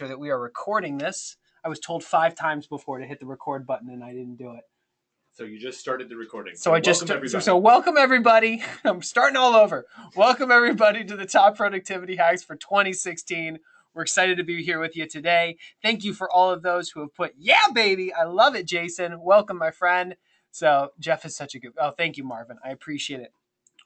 sure that we are recording this. I was told 5 times before to hit the record button, and I didn't do it. So you just started the recording. So welcome everybody. I'm starting all over. Welcome everybody to the top productivity hacks for 2016. We're excited to be here with you today. Thank you for all of those who have put, yeah, baby. I love it, Jason. Welcome, my friend. So Geoff is such a good, thank you, Marvin. I appreciate it.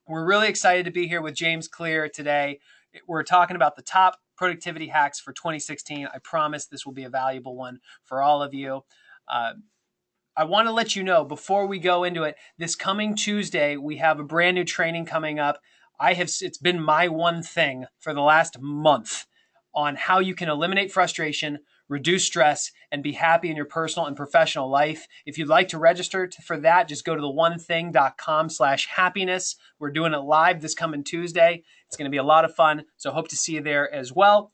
We're really excited to be here with James Clear today. We're talking about the top productivity hacks for 2016. I promise this will be a valuable one for all of you. I want to let you know before we go into it, this coming Tuesday, we have a brand new training coming up. It's been my one thing for the last month on how you can eliminate frustration, reduce stress, and be happy in your personal and professional life. If you'd like to register for that, just go to theonething.com/happiness. We're doing it live this coming Tuesday. It's going to be a lot of fun, so hope to see you there as well.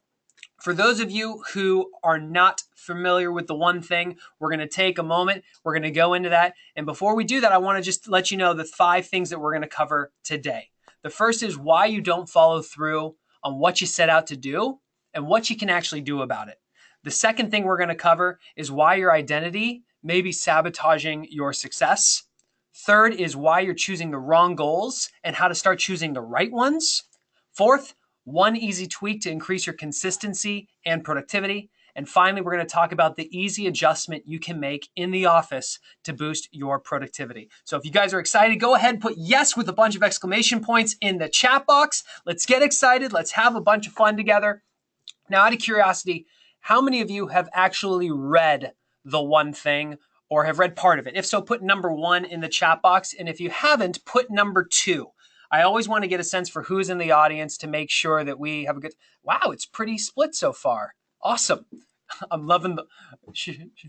For those of you who are not familiar with the one thing, we're going to take a moment. We're going to go into that. And before we do that, I want to just let you know the 5 things that we're going to cover today. The first is why you don't follow through on what you set out to do and what you can actually do about it. The second thing we're going to cover is why your identity may be sabotaging your success. Third is why you're choosing the wrong goals and how to start choosing the right ones. Fourth, 1 easy tweak to increase your consistency and productivity. And finally, we're going to talk about the easy adjustment you can make in the office to boost your productivity. So if you guys are excited, go ahead and put yes with a bunch of exclamation points in the chat box. Let's get excited. Let's have a bunch of fun together. Now, out of curiosity, how many of you have actually read the one thing or have read part of it? If so, put number 1 in the chat box. And if you haven't, put number 2. I always want to get a sense for who's in the audience to make sure that we have a good, wow, it's pretty split so far. Awesome. I'm loving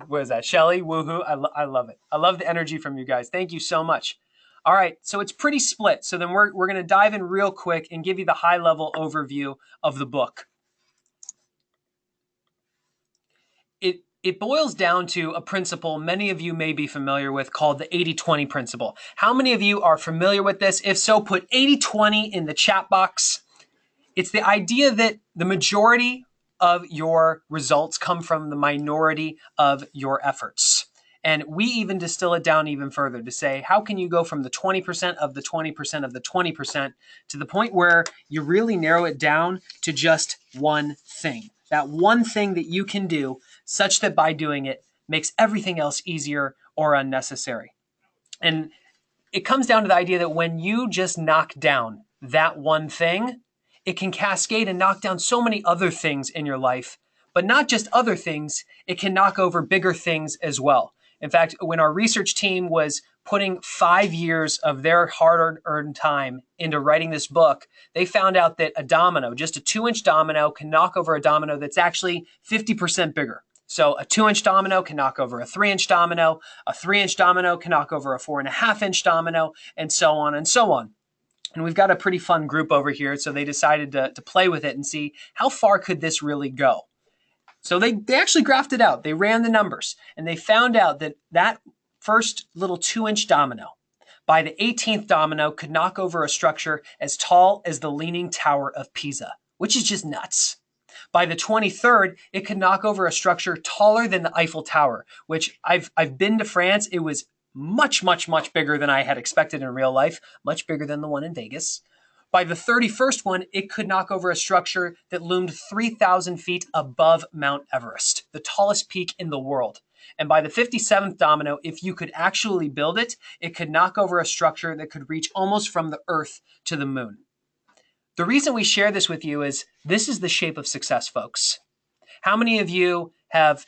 what is that? Shelly, woohoo. I love it. I love the energy from you guys. Thank you so much. All right, so it's pretty split. So then we're going to dive in real quick and give you the high level overview of the book. It boils down to a principle many of you may be familiar with called the 80-20 principle. How many of you are familiar with this? If so, put 80-20 in the chat box. It's the idea that the majority of your results come from the minority of your efforts. And we even distill it down even further to say, how can you go from the 20% of the 20% of the 20% to the point where you really narrow it down to just one thing? That one thing that you can do such that by doing it makes everything else easier or unnecessary. And it comes down to the idea that when you just knock down that one thing, it can cascade and knock down so many other things in your life, but not just other things, it can knock over bigger things as well. In fact, when our research team was putting 5 years of their hard-earned time into writing this book, they found out that a domino, just a 2-inch domino, can knock over a domino that's actually 50% bigger. So a 2-inch domino can knock over a 3-inch domino, a 3-inch domino can knock over a 4.5-inch domino, and so on and so on. And we've got a pretty fun group over here, so they decided to play with it and see how far could this really go. So they actually graphed it out. They ran the numbers, and they found out that first little 2-inch domino, by the 18th domino, could knock over a structure as tall as the Leaning Tower of Pisa, which is just nuts. By the 23rd, it could knock over a structure taller than the Eiffel Tower, which I've been to France. It was much, much, much bigger than I had expected in real life, much bigger than the one in Vegas. By the 31st one, it could knock over a structure that loomed 3,000 feet above Mount Everest, the tallest peak in the world. And by the 57th domino, if you could actually build it, it could knock over a structure that could reach almost from the Earth to the moon. The reason we share this with you is this is the shape of success, folks. How many of you have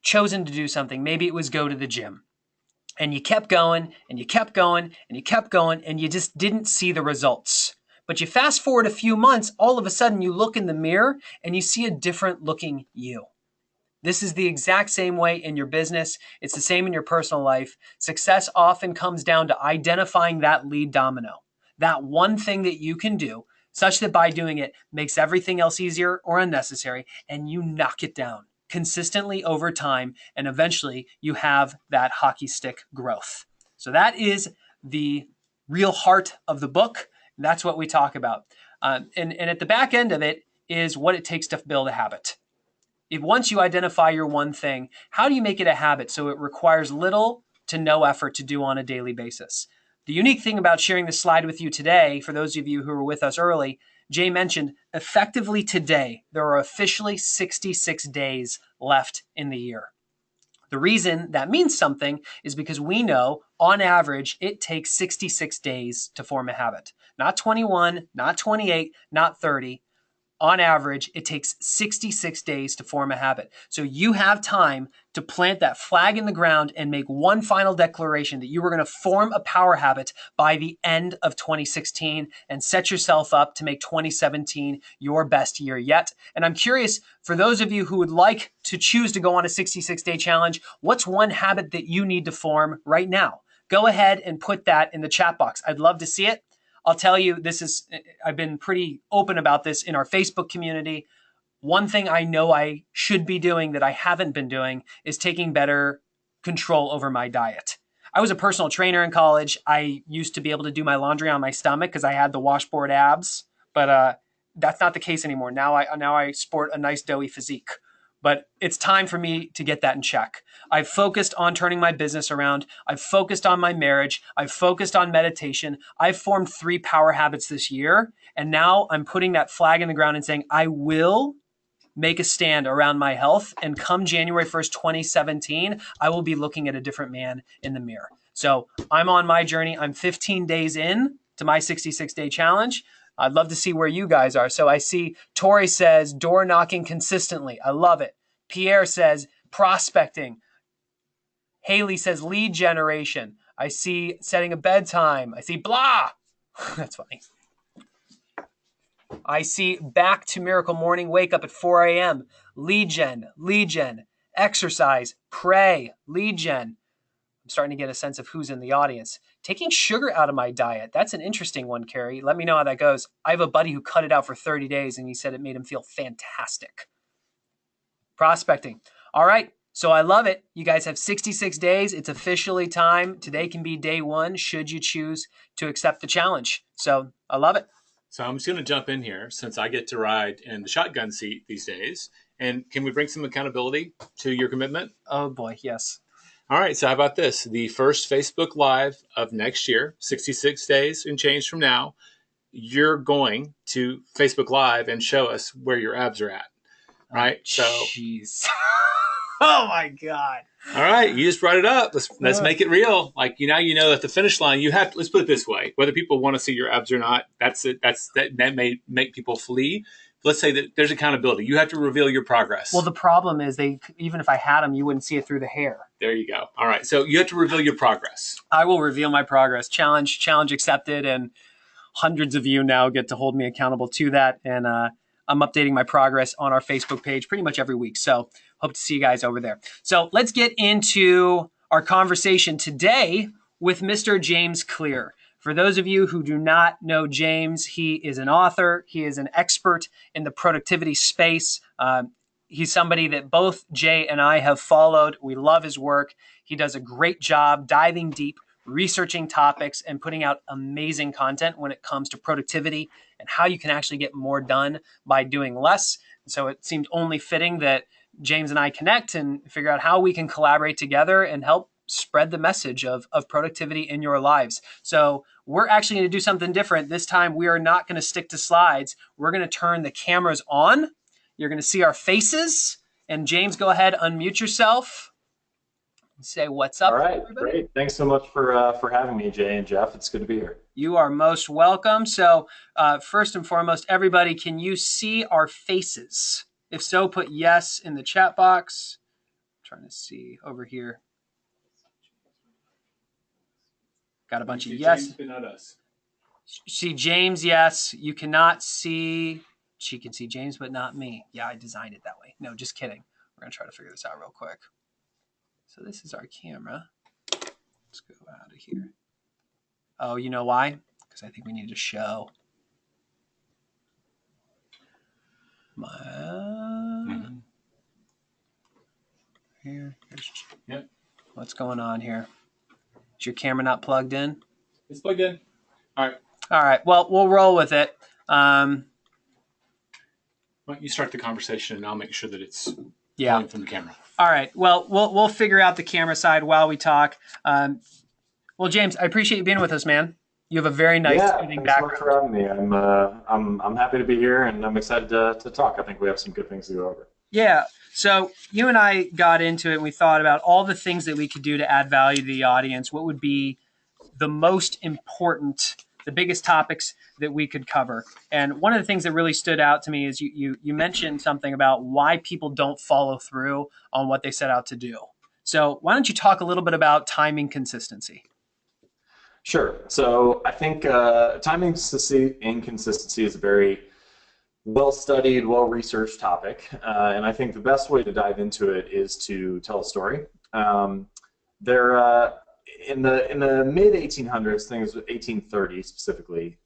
chosen to do something? Maybe it was go to the gym. And you kept going, and you kept going, and you kept going, and you just didn't see the results. But you fast forward a few months, all of a sudden you look in the mirror, and you see a different looking you. This is the exact same way in your business. It's the same in your personal life. Success often comes down to identifying that lead domino, that one thing that you can do such that by doing it makes everything else easier or unnecessary, and you knock it down consistently over time, and eventually you have that hockey stick growth. So that is the real heart of the book. That's what we talk about. And at the back end of it is what it takes to build a habit. if once you identify your one thing, how do you make it a habit so it requires little to no effort to do on a daily basis? The unique thing about sharing this slide with you today, for those of you who were with us early, Jay mentioned effectively today, there are officially 66 days left in the year. The reason that means something is because we know on average it takes 66 days to form a habit. Not 21, not 28, not 30. On average, it takes 66 days to form a habit. So you have time to plant that flag in the ground and make one final declaration that you are going to form a power habit by the end of 2016 and set yourself up to make 2017 your best year yet. And I'm curious, for those of you who would like to choose to go on a 66-day challenge, what's one habit that you need to form right now? Go ahead and put that in the chat box. I'd love to see it. I'll tell you, I've been pretty open about this in our Facebook community. One thing I know I should be doing that I haven't been doing is taking better control over my diet. I was a personal trainer in college. I used to be able to do my laundry on my stomach because I had the washboard abs, but that's not the case anymore. Now I sport a nice doughy physique. But it's time for me to get that in check. I've focused on turning my business around. I've focused on my marriage. I've focused on meditation. I've formed 3 power habits this year. And now I'm putting that flag in the ground and saying, I will make a stand around my health. And come January 1st, 2017, I will be looking at a different man in the mirror. So I'm on my journey. I'm 15 days in to my 66-day challenge. I'd love to see where you guys are. So I see Tori says door knocking consistently. I love it. Pierre says prospecting. Haley says lead generation. I see setting a bedtime. I see blah. That's funny. I see back to miracle morning, wake up at 4 a.m. Lead gen, exercise, pray, lead gen. I'm starting to get a sense of who's in the audience. Taking sugar out of my diet. That's an interesting one, Carrie. Let me know how that goes. I have a buddy who cut it out for 30 days and he said it made him feel fantastic. Prospecting. All right. So I love it. You guys have 66 days. It's officially time. Today can be day 1 should you choose to accept the challenge. So I love it. So I'm just going to jump in here since I get to ride in the shotgun seat these days. And can we bring some accountability to your commitment? Oh boy, yes. All right, so how about this? The first Facebook Live of next year, 66 days and change from now, you're going to Facebook Live and show us where your abs are at, right? Jeez. Oh, my God. All right, you just brought it up. Let's make it real. Like, you know at the finish line, you have to, let's put it this way, whether people want to see your abs or not, that may make people flee. Let's say that there's accountability. You have to reveal your progress. Well, the problem is even if I had them, you wouldn't see it through the hair. There you go. All right. So you have to reveal your progress. I will reveal my progress. Challenge accepted. And hundreds of you now get to hold me accountable to that. And I'm updating my progress on our Facebook page pretty much every week. So hope to see you guys over there. So let's get into our conversation today with Mr. James Clear. For those of you who do not know James, he is an author. He is an expert in the productivity space. He's somebody that both Jay and I have followed. We love his work. He does a great job diving deep, researching topics, and putting out amazing content when it comes to productivity and how you can actually get more done by doing less. So it seemed only fitting that James and I connect and figure out how we can collaborate together and help spread the message of productivity in your lives. So we're actually going to do something different. This time we are not going to stick to slides. We're going to turn the cameras on. You're going to see our faces. And James, go ahead, unmute yourself. Say what's up. All right, everybody. Great. Thanks so much for having me, Jay and Jeff. It's good to be here. You are most welcome. So first and foremost, everybody, can you see our faces? If so, put yes in the chat box. I'm trying to see over here. Got a bunch of yes. James, but not us. See James, yes. You cannot see. She can see James, but not me. Yeah, I designed it that way. No, just kidding. We're going to try to figure this out real quick. So this is our camera. Let's go out of here. Oh, you know why? Because I think we need to show my here's Yep. What's going on here? Is your camera not plugged in? It's plugged in. All right. All right. Well, we'll roll with it. Well, you start the conversation, and I'll make sure that it's Yeah. from the camera. All right. Well, we'll figure out the camera side while we talk. Well, James, I appreciate you being with us, man. You have a very nice Yeah, soothing thanks so much for background. having me. I'm happy to be here, and I'm excited to talk. I think we have some good things to go over. Yeah. So you and I got into it and we thought about all the things that we could do to add value to the audience. What would be the most important, the biggest topics that we could cover? And one of the things that really stood out to me is you mentioned something about why people don't follow through on what they set out to do. So why don't you talk a little bit about timing consistency? Sure. So I think timing inconsistency is a very well-studied, well-researched topic, and I think the best way to dive into it is to tell a story. There, in the mid 1800s, things 1830 specifically,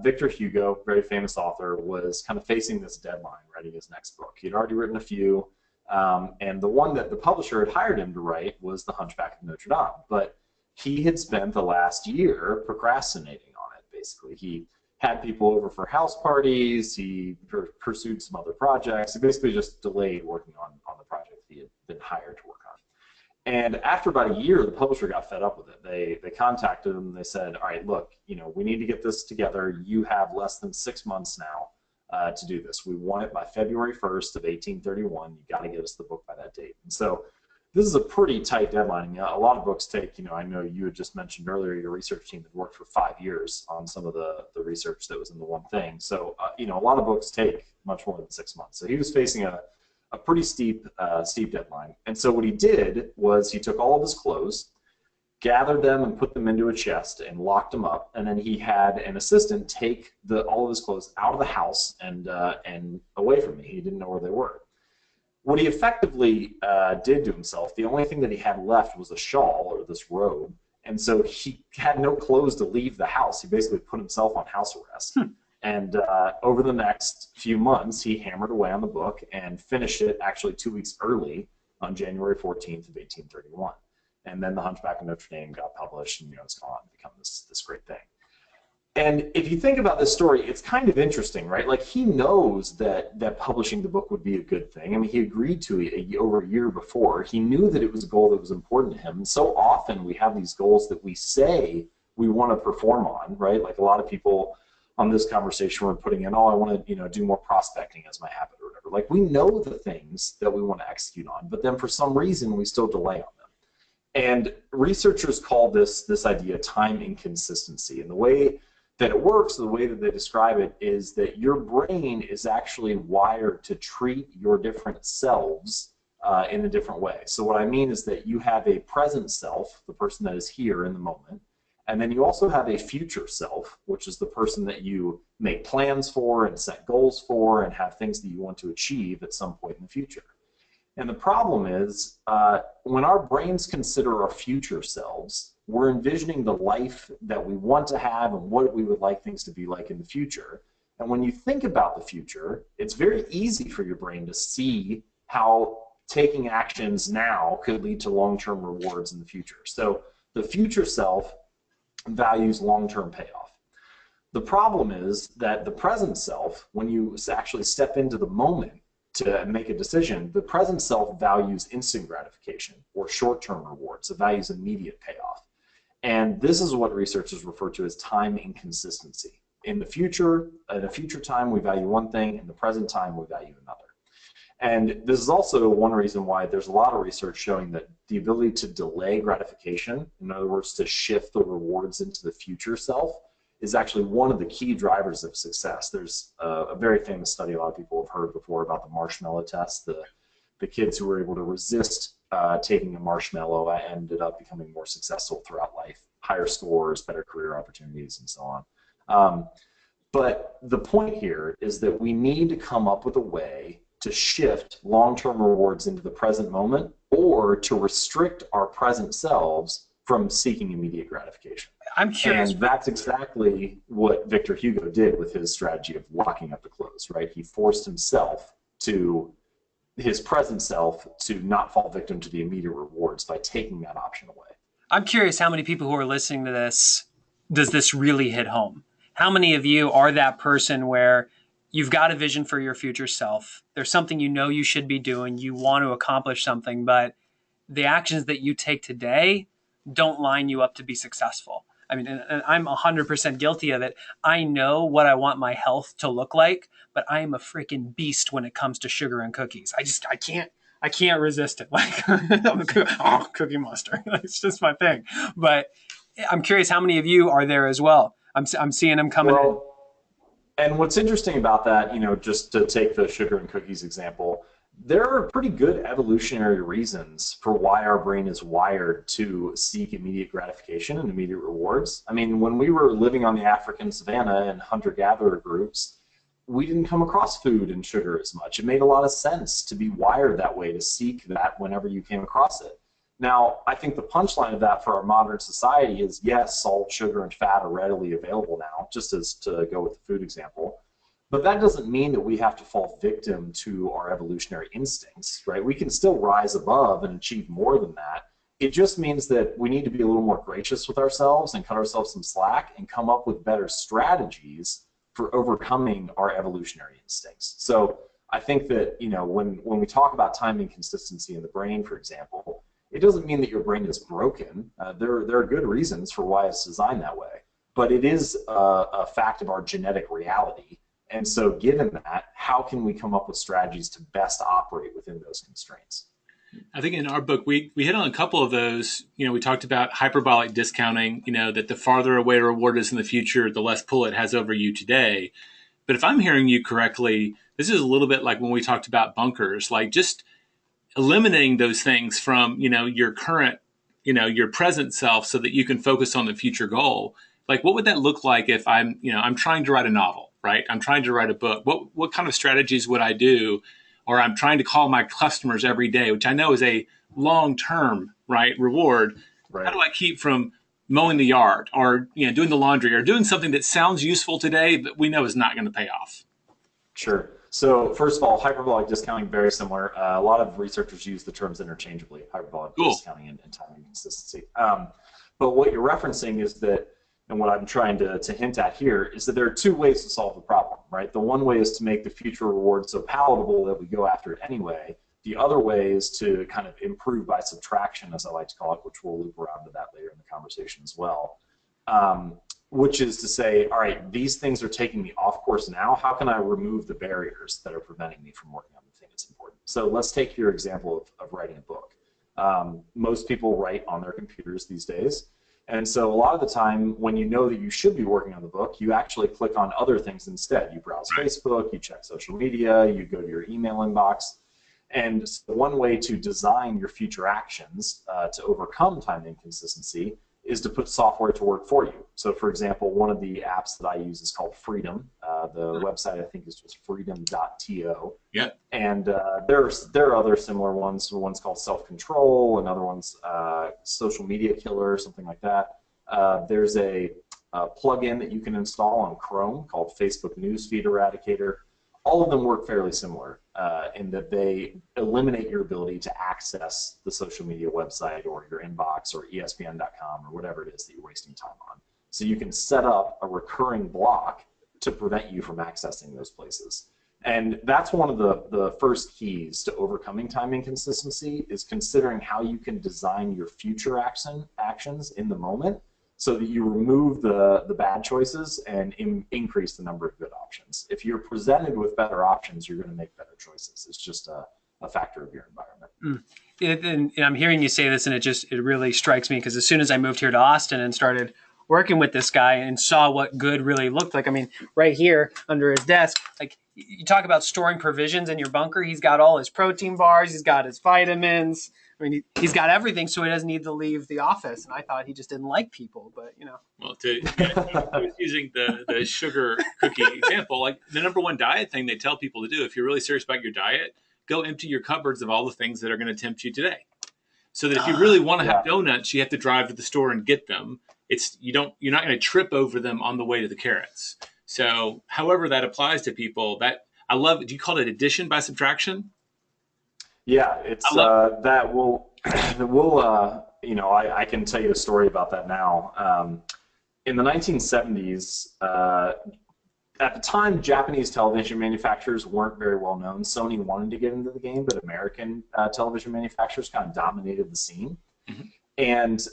Victor Hugo, very famous author, was kind of facing this deadline writing his next book. He'd already written a few, and the one that the publisher had hired him to write was The Hunchback of Notre Dame, but he had spent the last year procrastinating on it. Basically, he had people over for house parties. He pursued some other projects. He basically just delayed working on the project he had been hired to work on. And after about a year, the publisher got fed up with it. They contacted him. They said, "All right, look, we need to get this together. You have less than 6 months now to do this. We want it by February 1st of 1831. You got to get us the book by that date." And so this is a pretty tight deadline. I mean, a lot of books take, I know you had just mentioned earlier your research team had worked for 5 years on some of the research that was in the one thing. So, a lot of books take much more than 6 months. So he was facing a pretty steep deadline. And so what he did was he took all of his clothes, gathered them and put them into a chest and locked them up. And then he had an assistant take all of his clothes out of the house and away from me. He didn't know where they were. What he effectively did to himself, the only thing that he had left was a shawl or this robe. And so he had no clothes to leave the house. He basically put himself on house arrest. And over the next few months, he hammered away on the book and finished it actually 2 weeks early on January 14th of 1831. And then The Hunchback of Notre Dame got published, and it's gone and become this great thing. And if you think about this story, it's kind of interesting, right? Like, he knows that publishing the book would be a good thing. I mean, he agreed to it over a year before. He knew that it was a goal that was important to him. And so often we have these goals that we say we want to perform on, right? Like, a lot of people on this conversation were putting in, I want to, do more prospecting as my habit or whatever. Like, we know the things that we want to execute on, but then for some reason we still delay on them. And researchers call this idea time inconsistency. And the way that it works, the way that they describe it, is that your brain is actually wired to treat your different selves in a different way. So what I mean is that you have a present self, the person that is here in the moment, and then you also have a future self, which is the person that you make plans for and set goals for and have things that you want to achieve at some point in the future. And the problem is, when our brains consider our future selves, we're envisioning the life that we want to have and what we would like things to be like in the future. And when you think about the future, it's very easy for your brain to see how taking actions now could lead to long-term rewards in the future. So the future self values long-term payoff. The problem is that the present self, when you actually step into the moment to make a decision, the present self values instant gratification or short-term rewards. It values immediate payoff. And this is what researchers refer to as time inconsistency. In a future time, we value one thing. In the present time, we value another. And this is also one reason why there's a lot of research showing that the ability to delay gratification, in other words, to shift the rewards into the future self, is actually one of the key drivers of success. There's a very famous study a lot of people have heard before about the marshmallow test. The kids who were able to resist taking a marshmallow ended up becoming more successful throughout life, higher scores, better career opportunities, and so on. But the point here is that we need to come up with a way to shift long-term rewards into the present moment, or to restrict our present selves from seeking immediate gratification. I'm curious. And that's exactly what Victor Hugo did with his strategy of locking up the clothes, right? He forced his present self to not fall victim to the immediate rewards by taking that option away. I'm curious how many people who are listening to this, does this really hit home? How many of you are that person where you've got a vision for your future self. There's something you know you should be doing. You want to accomplish something, but the actions that you take today don't line you up to be successful. I mean, and I'm 100% guilty of it. I know what I want my health to look like, but I am a freaking beast when it comes to sugar and cookies. I can't resist it. Like, Cookie Monster. It's just my thing. But I'm curious how many of you are there as well. I'm seeing them coming in. And what's interesting about that, just to take the sugar and cookies example, there are pretty good evolutionary reasons for why our brain is wired to seek immediate gratification and immediate rewards. I mean, when we were living on the African savanna in hunter-gatherer groups, we didn't come across food and sugar as much. It made a lot of sense to be wired that way, to seek that whenever you came across it. Now, I think the punchline of that for our modern society is, yes, salt, sugar, and fat are readily available now, just as to go with the food example. But that doesn't mean that we have to fall victim to our evolutionary instincts, right? We can still rise above and achieve more than that. It just means that we need to be a little more gracious with ourselves and cut ourselves some slack and come up with better strategies for overcoming our evolutionary instincts. So I think that, when we talk about time inconsistency in the brain, for example, it doesn't mean that your brain is broken. There are good reasons for why it's designed that way, but it is a fact of our genetic reality. And so given that, how can we come up with strategies to best operate within those constraints? I think in our book, we hit on a couple of those. We talked about hyperbolic discounting, that the farther away a reward is in the future, the less pull it has over you today. But if I'm hearing you correctly, this is a little bit like when we talked about bunkers, like just eliminating those things from, your current, your present self so that you can focus on the future goal. Like, what would that look like if I'm trying to write a novel, right? I'm trying to write a book. What kind of strategies would I do? Or I'm trying to call my customers every day, which I know is a long-term, right, reward. Right. How do I keep from mowing the yard or, doing the laundry or doing something that sounds useful today, but we know is not going to pay off? Sure. So first of all, hyperbolic discounting, very similar. A lot of researchers use the terms interchangeably, hyperbolic discounting and time inconsistency. But what you're referencing is that, and what I'm trying to hint at here, is that there are two ways to solve the problem, right? The one way is to make the future reward so palatable that we go after it anyway. The other way is to kind of improve by subtraction, as I like to call it, which we'll loop around to that later in the conversation as well. Which is to say, all right, these things are taking me off course now. How can I remove the barriers that are preventing me from working on the thing that's important? So let's take your example of writing a book. Most people write on their computers these days. And so a lot of the time, when you know that you should be working on the book, you actually click on other things instead. You browse Facebook, you check social media, you go to your email inbox. And so one way to design your future actions to overcome time inconsistency is to put software to work for you. So for example, one of the apps that I use is called Freedom. The website I think is just freedom.to. Yeah. And there are other similar ones. One's called Self-Control, another one's Social Media Killer, something like that. There's a plugin that you can install on Chrome called Facebook Newsfeed Eradicator. All of them work fairly similar in that they eliminate your ability to access the social media website or your inbox or ESPN.com or whatever it is that you're wasting time on. So you can set up a recurring block to prevent you from accessing those places. And that's one of the first keys to overcoming time inconsistency, is considering how you can design your future actions in the moment so that you remove the bad choices and increase the number of good options. If you're presented with better options, you're going to make better choices. It's just a factor of your environment. And I'm hearing you say this, and it really strikes me, because as soon as I moved here to Austin and started working with this guy and saw what good really looked like, I mean, right here under his desk, like, you talk about storing provisions in your bunker. He's got all his protein bars, he's got his vitamins. I mean, he's got everything, so he doesn't need to leave the office. And I thought he just didn't like people, but Well, I was using the sugar cookie example. Like, the number one diet thing they tell people to do, if you're really serious about your diet, go empty your cupboards of all the things that are going to tempt you today. So that if you really want to have donuts, you have to drive to the store and get them. You're not going to trip over them on the way to the carrots. So, however that applies to people, that I love. Do you call it addition by subtraction? Yeah, it's that I can tell you a story about that now. In the 1970s, at the time, Japanese television manufacturers weren't very well known. Sony wanted to get into the game, but American television manufacturers kind of dominated the scene. Mm-hmm. And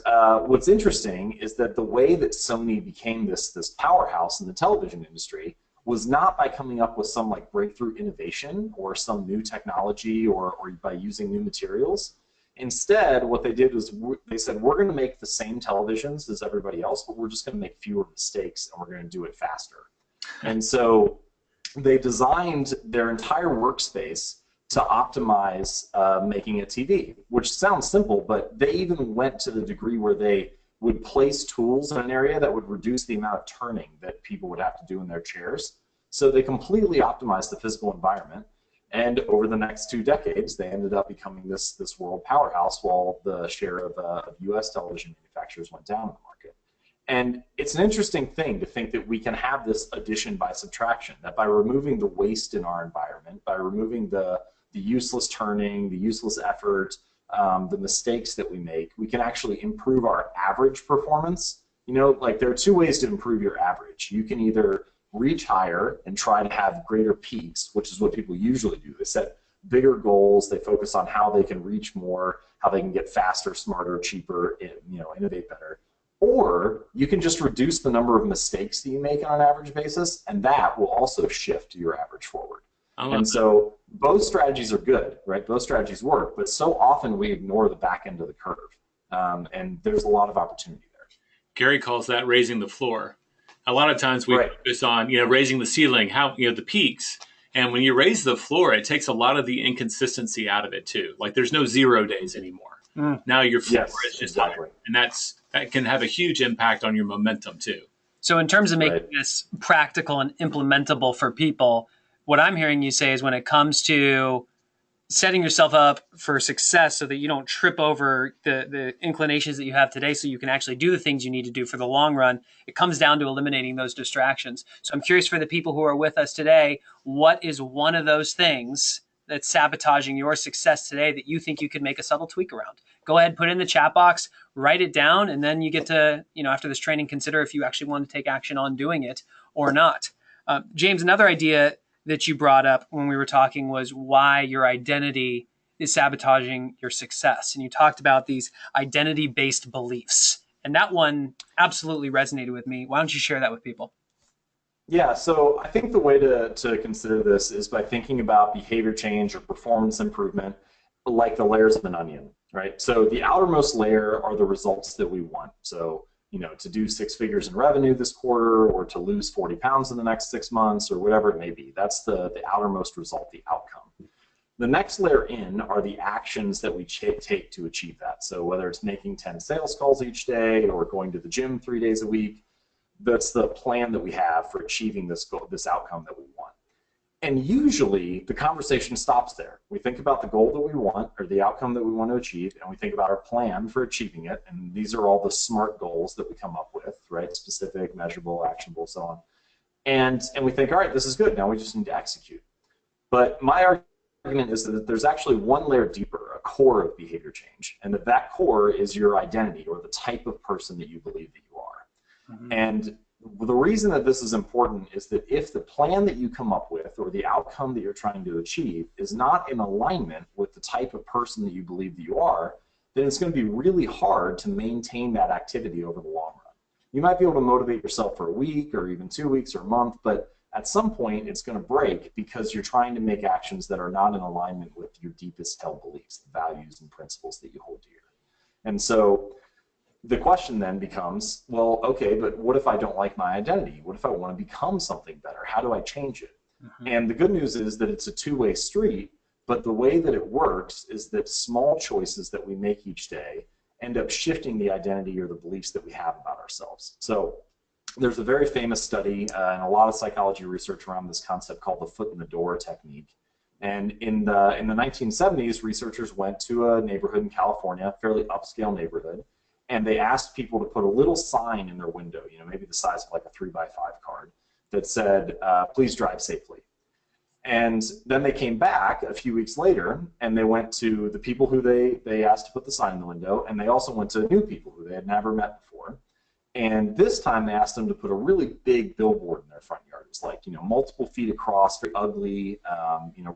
what's interesting is that the way that Sony became this powerhouse in the television industry was not by coming up with some like breakthrough innovation or some new technology or by using new materials. Instead, what they did was they said, we're going to make the same televisions as everybody else, but we're just going to make fewer mistakes and we're going to do it faster. And so they designed their entire workspace to optimize making a TV, which sounds simple, but they even went to the degree where they would place tools in an area that would reduce the amount of turning that people would have to do in their chairs. So they completely optimized the physical environment. And over the next 2 decades, they ended up becoming this world powerhouse while the share of US television manufacturers went down in the market. And it's an interesting thing to think that we can have this addition by subtraction, that by removing the waste in our environment, by removing the useless turning, the useless effort, the mistakes that we make, we can actually improve our average performance. You know, like there are 2 ways to improve your average. You can either reach higher and try to have greater peaks, which is what people usually do. They set bigger goals, they focus on how they can reach more, how they can get faster, smarter, cheaper, you know, innovate better. Or you can just reduce the number of mistakes that you make on an average basis, and that will also shift your average forward. And so both strategies are good, right? Both strategies work, but so often we ignore the back end of the curve. And there's a lot of opportunity there. Gary calls that raising the floor. A lot of times we focus on, you know, raising the ceiling, how, you know, the peaks. And when you raise the floor, it takes a lot of the inconsistency out of it too. Like there's no 0 days anymore. Now your floor is just higher. And that can have a huge impact on your momentum too. So in terms of making this practical and implementable for people, what I'm hearing you say is when it comes to setting yourself up for success so that you don't trip over the inclinations that you have today so you can actually do the things you need to do for the long run, it comes down to eliminating those distractions. So I'm curious for the people who are with us today, what is one of those things that's sabotaging your success today that you think you could make a subtle tweak around? Go ahead, put it in the chat box, write it down, and then you get to, you know, after this training, consider if you actually want to take action on doing it or not. James, another idea that you brought up when we were talking was why your identity is sabotaging your success. And you talked about these identity-based beliefs. And that one absolutely resonated with me. Why don't you share that with people? Yeah, so I think the way to consider this is by thinking about behavior change or performance improvement like the layers of an onion, right? So the outermost layer are the results that we want. So, you know, to do 6 figures in revenue this quarter, or to lose 40 pounds in the next 6 months, or whatever it may be. That's the outermost result, the outcome. The next layer in are the actions that we take to achieve that. So whether it's making 10 sales calls each day or going to the gym 3 days a week, that's the plan that we have for achieving this goal, this outcome that we want. And usually the conversation stops there. We think about the goal that we want or the outcome that we want to achieve, and we think about our plan for achieving it. And these are all the SMART goals that we come up with, right? Specific, measurable, actionable, so on. And we think, all right, this is good. Now we just need to execute. But my argument is that there's actually one layer deeper, a core of behavior change, and that core is your identity or the type of person that you believe that you are. Mm-hmm. And the reason that this is important is that if the plan that you come up with or the outcome that you're trying to achieve is not in alignment with the type of person that you believe that you are, then it's going to be really hard to maintain that activity over the long run. You might be able to motivate yourself for a week or even 2 weeks or a month, but at some point it's going to break because you're trying to make actions that are not in alignment with your deepest held beliefs, the values and principles that you hold dear. And so the question then becomes, well, okay, but what if I don't like my identity? What if I want to become something better? How do I change it? Mm-hmm. And the good news is that it's a two-way street, but the way that it works is that small choices that we make each day end up shifting the identity or the beliefs that we have about ourselves. So there's a very famous study and a lot of psychology research around this concept called the foot in the door technique. And in the 1970s, researchers went to a neighborhood in California, a fairly upscale neighborhood, and they asked people to put a little sign in their window, you know, maybe the size of like a 3x5 card, that said, please drive safely. And then they came back a few weeks later, and they went to the people who they asked to put the sign in the window, and they also went to new people who they had never met before. And this time they asked them to put a really big billboard in their front yard. It was billboards, like, multiple feet across, very ugly,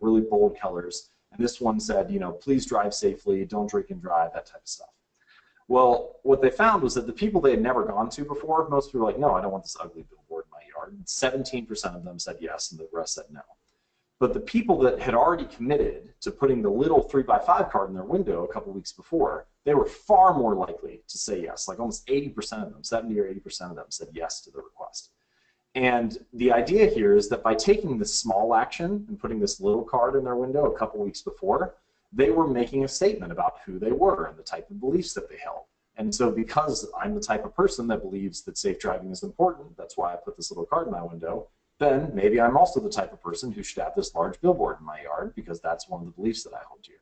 really bold colors. And this one said, please drive safely, don't drink and drive, that type of stuff. Well, what they found was that the people they had never gone to before, most people were like, no, I don't want this ugly billboard in my yard. 17% of them said yes, and the rest said no. But the people that had already committed to putting the little 3x5 card in their window a couple weeks before, they were far more likely to say yes. Like almost 80% of them, 70 or 80% of them said yes to the request. And the idea here is that by taking this small action and putting this little card in their window a couple weeks before, they were making a statement about who they were and the type of beliefs that they held. And so because I'm the type of person that believes that safe driving is important, that's why I put this little card in my window, then maybe I'm also the type of person who should have this large billboard in my yard because that's one of the beliefs that I hold dear.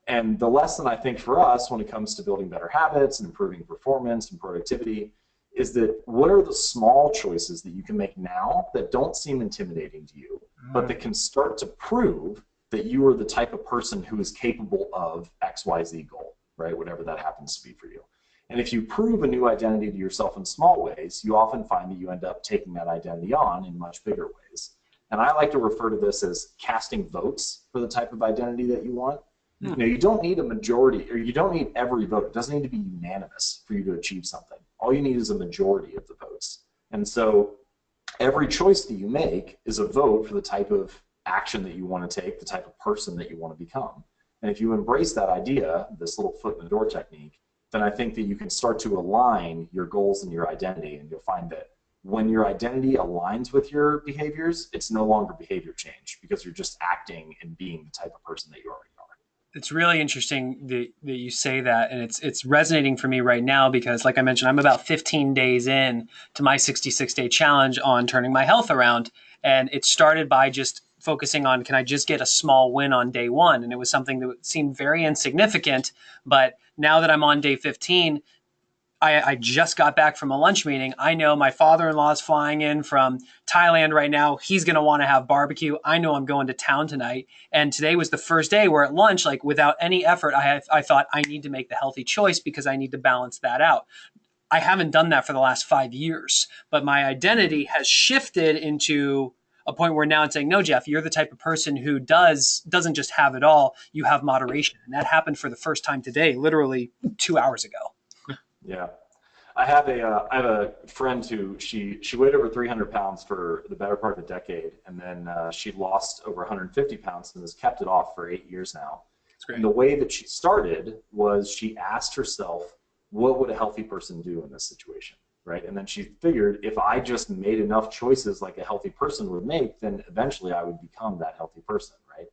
And the lesson I think for us when it comes to building better habits and improving performance and productivity is that what are the small choices that you can make now that don't seem intimidating to you, but that can start to prove that you are the type of person who is capable of XYZ goal, right? Whatever that happens to be for you. And if you prove a new identity to yourself in small ways, you often find that you end up taking that identity on in much bigger ways. And I like to refer to this as casting votes for the type of identity that you want. You don't need a majority, or you don't need every vote. It doesn't need to be unanimous for you to achieve something. All you need is a majority of the votes. And so every choice that you make is a vote for the type of action that you want to take, the type of person that you want to become. And if you embrace that idea, this little foot in the door technique, then I think that you can start to align your goals and your identity, and you'll find that when your identity aligns with your behaviors, it's no longer behavior change because you're just acting and being the type of person that you already are. It's really interesting that you say that, and it's resonating for me right now because, like I mentioned, I'm about 15 days in to my 66-day challenge on turning my health around, and it started by just focusing on, can I just get a small win on day one? And it was something that seemed very insignificant, but now that I'm on day 15, I just got back from a lunch meeting. I know my father-in-law is flying in from Thailand right now. He's going to want to have barbecue. I know I'm going to town tonight. And today was the first day where at lunch, like without any effort, I thought I need to make the healthy choice because I need to balance that out. I haven't done that for the last 5 years, but my identity has shifted into a point where now it's saying, no, Geoff, you're the type of person who doesn't just have it all. You have moderation. And that happened for the first time today, literally 2 hours ago. Yeah, I have a friend who she weighed over 300 pounds for the better part of a decade, and then she lost over 150 pounds and has kept it off for 8 years now. That's great. And the way that she started was she asked herself, what would a healthy person do in this situation, right? And then she figured if I just made enough choices like a healthy person would make, then eventually I would become that healthy person, right?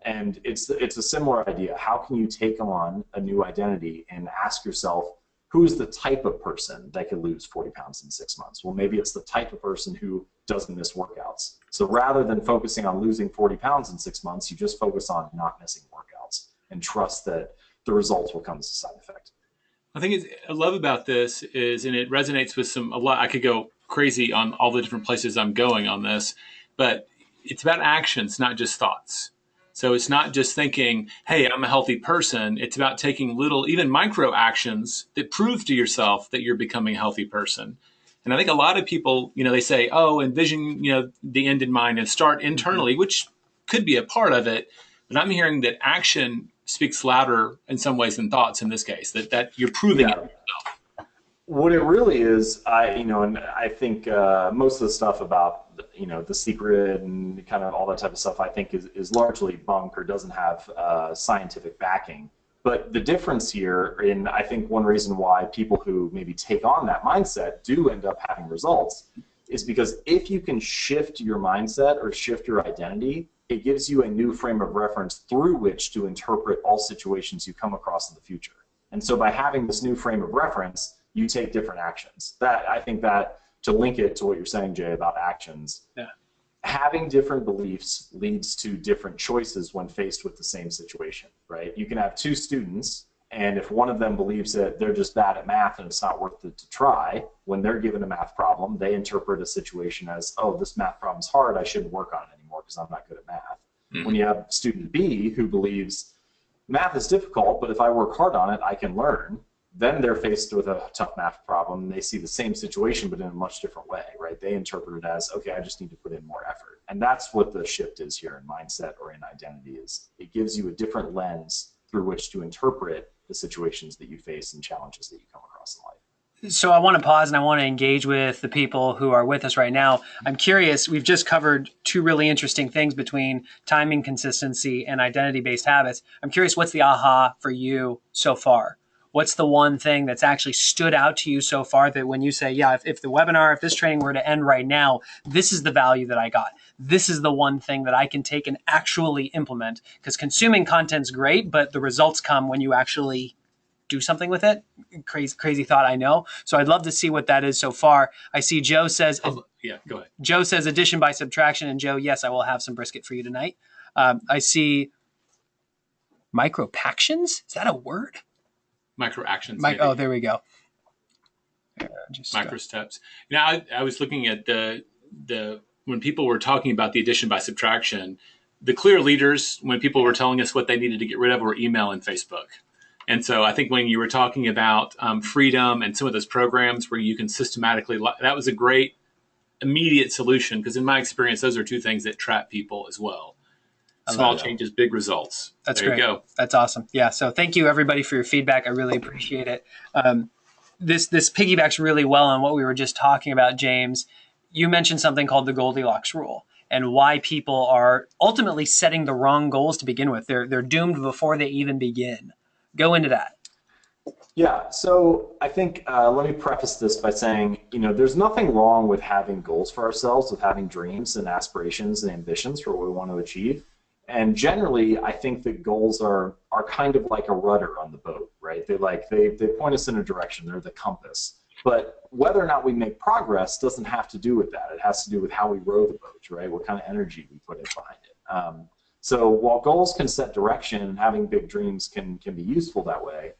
And it's a similar idea. How can you take on a new identity and ask yourself, who's the type of person that could lose 40 pounds in 6 months? Well, maybe it's the type of person who doesn't miss workouts. So rather than focusing on losing 40 pounds in 6 months, you just focus on not missing workouts and trust that the results will come as a side effect. I think I love about this is, and it resonates with a lot. I could go crazy on all the different places I'm going on this, but it's about actions, not just thoughts. So it's not just thinking, hey, I'm a healthy person. It's about taking little, even micro actions that prove to yourself that you're becoming a healthy person. And I think a lot of people, they say, oh, envision, the end in mind and start internally, which could be a part of it. But I'm hearing that action speaks louder in some ways than thoughts in this case, that you're proving it yourself. What it really is, and I think most of the stuff about, The Secret and kind of all that type of stuff, I think is largely bunk or doesn't have scientific backing. But the difference here, and I think one reason why people who maybe take on that mindset do end up having results, is because if you can shift your mindset or shift your identity, it gives you a new frame of reference through which to interpret all situations you come across in the future. And so by having this new frame of reference, you take different actions. I think that to link it to what you're saying, Jay, about actions, having different beliefs leads to different choices when faced with the same situation, right? You can have two students, and if one of them believes that they're just bad at math and it's not worth it to try, when they're given a math problem, they interpret a situation as, oh, this math problem's hard, I shouldn't work on it anymore because I'm not good at math. Mm-hmm. When you have student B who believes math is difficult, but if I work hard on it, I can learn, then they're faced with a tough math problem. They see the same situation, but in a much different way, right? They interpret it as, okay, I just need to put in more effort. And that's what the shift is here in mindset or in identity, is it gives you a different lens through which to interpret the situations that you face and challenges that you come across in life. So I want to pause and I want to engage with the people who are with us right now. I'm curious, we've just covered two really interesting things between timing consistency and identity-based habits. I'm curious, what's the aha for you so far? What's the one thing that's actually stood out to you so far that when you say, yeah, if the webinar, if this training were to end right now, this is the value that I got. This is the one thing that I can take and actually implement, because consuming content's great, but the results come when you actually do something with it. Crazy thought, I know. So I'd love to see what that is so far. I see Joe says, yeah, go ahead. Joe says addition by subtraction. And Joe, yes, I will have some brisket for you tonight. I see micropactions. Is that a word? Micro actions. Oh, there we go. Micro steps. Now, I was looking at the when people were talking about the addition by subtraction, the clear leaders, when people were telling us what they needed to get rid of, were email and Facebook. And so I think when you were talking about freedom and some of those programs where you can systematically, that was a great immediate solution, because in my experience, those are two things that trap people as well. Small changes, big results. That's there great. You go. That's awesome. Yeah. So thank you everybody for your feedback. I really appreciate it. This piggybacks really well on what we were just talking about, James. You mentioned something called the Goldilocks rule, and why people are ultimately setting the wrong goals to begin with. They're doomed before they even begin. Go into that. Yeah, so I think let me preface this by saying, there's nothing wrong with having goals for ourselves, with having dreams and aspirations and ambitions for what we want to achieve. And generally, I think that goals are kind of like a rudder on the boat, right? They point us in a direction. They're the compass. But whether or not we make progress doesn't have to do with that. It has to do with how we row the boat, right? What kind of energy we put in behind it. So while goals can set direction and having big dreams can be useful that way,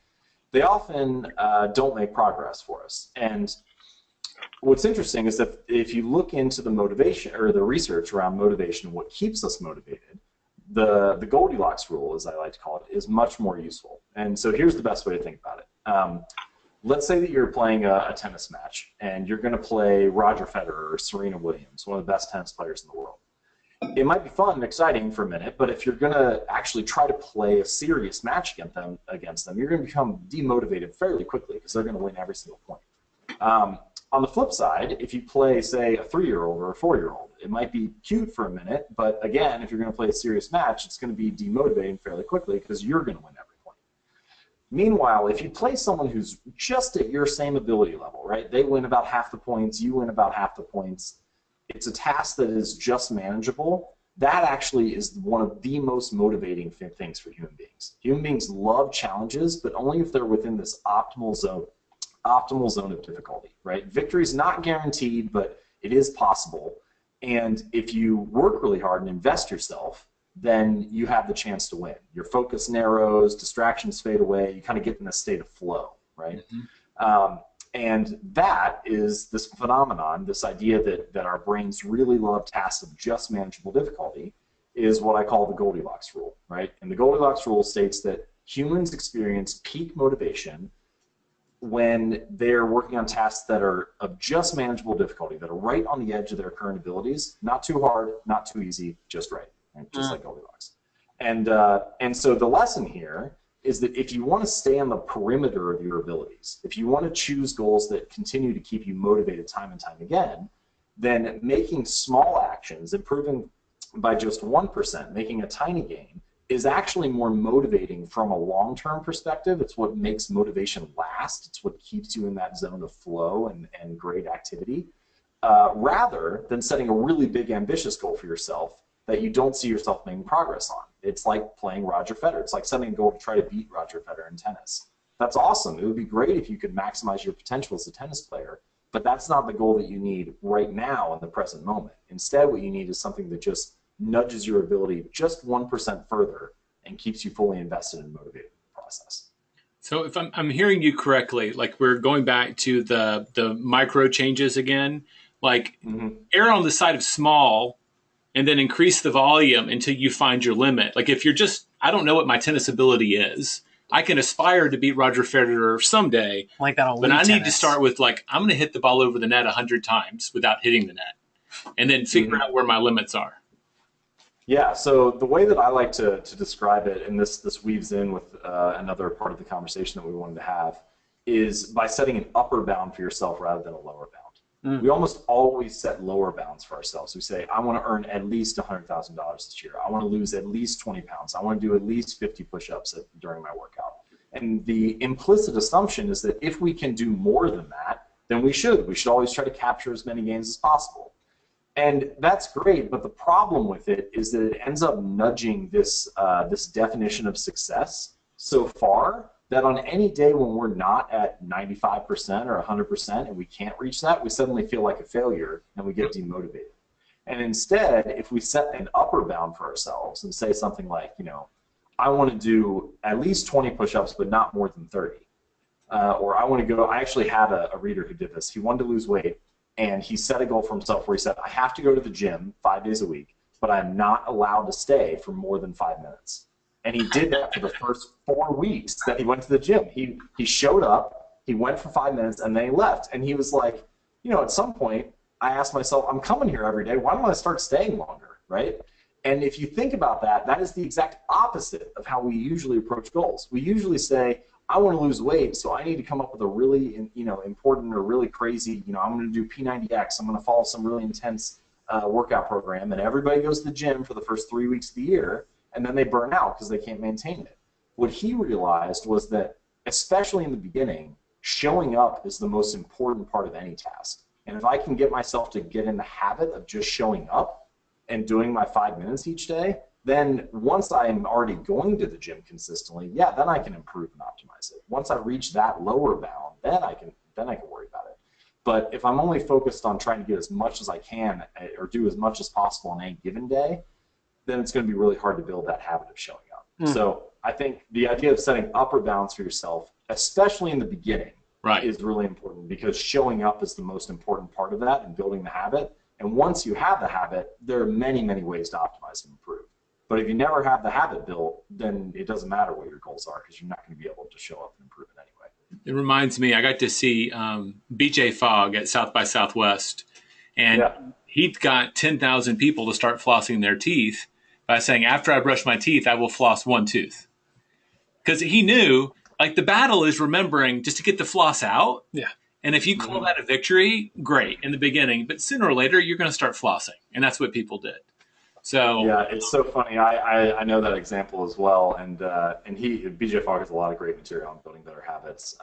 they often don't make progress for us. And what's interesting is that if you look into the motivation or the research around motivation, what keeps us motivated, the Goldilocks rule, as I like to call it, is much more useful. And so here's the best way to think about it. Let's say that you're playing a tennis match and you're going to play Roger Federer or Serena Williams, one of the best tennis players in the world. It might be fun and exciting for a minute, but if you're going to actually try to play a serious match against them, you're going to become demotivated fairly quickly because they're going to win every single point. On the flip side, if you play, say, a 3-year-old or a 4-year-old, it might be cute for a minute, but again, if you're going to play a serious match, it's going to be demotivating fairly quickly because you're going to win every point. Meanwhile, if you play someone who's just at your same ability level, right? They win about half the points, you win about half the points. It's a task that is just manageable. That actually is one of the most motivating things for human beings. Human beings love challenges, but only if they're within this optimal zone of difficulty, right? Victory is not guaranteed, but it is possible. And if you work really hard and invest yourself, then you have the chance to win. Your focus narrows, distractions fade away, you kind of get in a state of flow, right? Mm-hmm. And that is this phenomenon, this idea that our brains really love tasks of just manageable difficulty, is what I call the Goldilocks rule, right? And the Goldilocks rule states that humans experience peak motivation when they're working on tasks that are of just manageable difficulty, that are right on the edge of their current abilities, not too hard, not too easy, just right, just like Goldilocks. And so the lesson here is that if you want to stay on the perimeter of your abilities, if you want to choose goals that continue to keep you motivated time and time again, then making small actions, improving by just 1%, making a tiny gain, is actually more motivating from a long-term perspective. It's what makes motivation last. It's what keeps you in that zone of flow and great activity, rather than setting a really big ambitious goal for yourself that you don't see yourself making progress on. It's like playing Roger Federer. It's like setting a goal to try to beat Roger Federer in tennis. That's awesome. It would be great if you could maximize your potential as a tennis player, but that's not the goal that you need right now in the present moment. Instead, what you need is something that just nudges your ability just 1% further and keeps you fully invested and motivated in the process. So if I'm hearing you correctly, like we're going back to the micro changes again, like err on the side of small and then increase the volume until you find your limit. Like if you're just, I don't know what my tennis ability is, I can aspire to beat Roger Federer someday, Like that on but Wii I need to tennis. start with like, I'm going to hit the ball over the net 100 times without hitting the net, and then figure out where my limits are. Yeah, so the way that I like to describe it, and this weaves in with another part of the conversation that we wanted to have, is by setting an upper bound for yourself rather than a lower bound. We almost always set lower bounds for ourselves. We say, I want to earn at least $100,000 this year. I want to lose at least 20 pounds. I want to do at least 50 push-ups during my workout. And the implicit assumption is that if we can do more than that, then we should. We should always try to capture as many gains as possible. And that's great, but the problem with it is that it ends up nudging this, this definition of success so far that on any day when we're not at 95% or 100% and we can't reach that, we suddenly feel like a failure and we get demotivated. And instead, if we set an upper bound for ourselves and say something like, you know, I want to do at least 20 push-ups, but not more than 30. Or I want to go, I actually had a reader who did this. He wanted to lose weight, and he set a goal for himself where he said, I have to go to the gym 5 days a week, but I'm not allowed to stay for more than 5 minutes. And he did that for the first 4 weeks that he went to the gym. He showed up, he went for 5 minutes, and then he left. And he was like, you know, at some point, I asked myself, I'm coming here every day. Why don't I start staying longer, right? And if you think about that, that is the exact opposite of how we usually approach goals. We usually say, I want to lose weight, so I need to come up with a really, you know, important or really crazy, you know, I'm going to do P90X. I'm going to follow some really intense workout program. And everybody goes to the gym for the first 3 weeks of the year, and then they burn out because they can't maintain it. What he realized was that, especially in the beginning, showing up is the most important part of any task. And if I can get myself to get in the habit of just showing up and doing my 5 minutes each day, then once I'm already going to the gym consistently, yeah, then I can improve and optimize it. Once I reach that lower bound, then I can worry about it. But if I'm only focused on trying to get as much as I can or do as much as possible on any given day, then it's going to be really hard to build that habit of showing up. So I think the idea of setting upper bounds for yourself, especially in the beginning, is really important, because showing up is the most important part of that and building the habit. And once you have the habit, there are many, many ways to optimize and improve. But if you never have the habit built, then it doesn't matter what your goals are, because you're not going to be able to show up and improve it anyway. It reminds me, I got to see BJ Fogg at South by Southwest, and he got 10,000 people to start flossing their teeth by saying, after I brush my teeth, I will floss one tooth. Because he knew, like, the battle is remembering just to get the floss out. Yeah. And if you call that a victory, great in the beginning, but sooner or later, you're going to start flossing. And that's what people did. So yeah, it's so funny. I know that example as well, and BJ Fogg has a lot of great material on building better habits.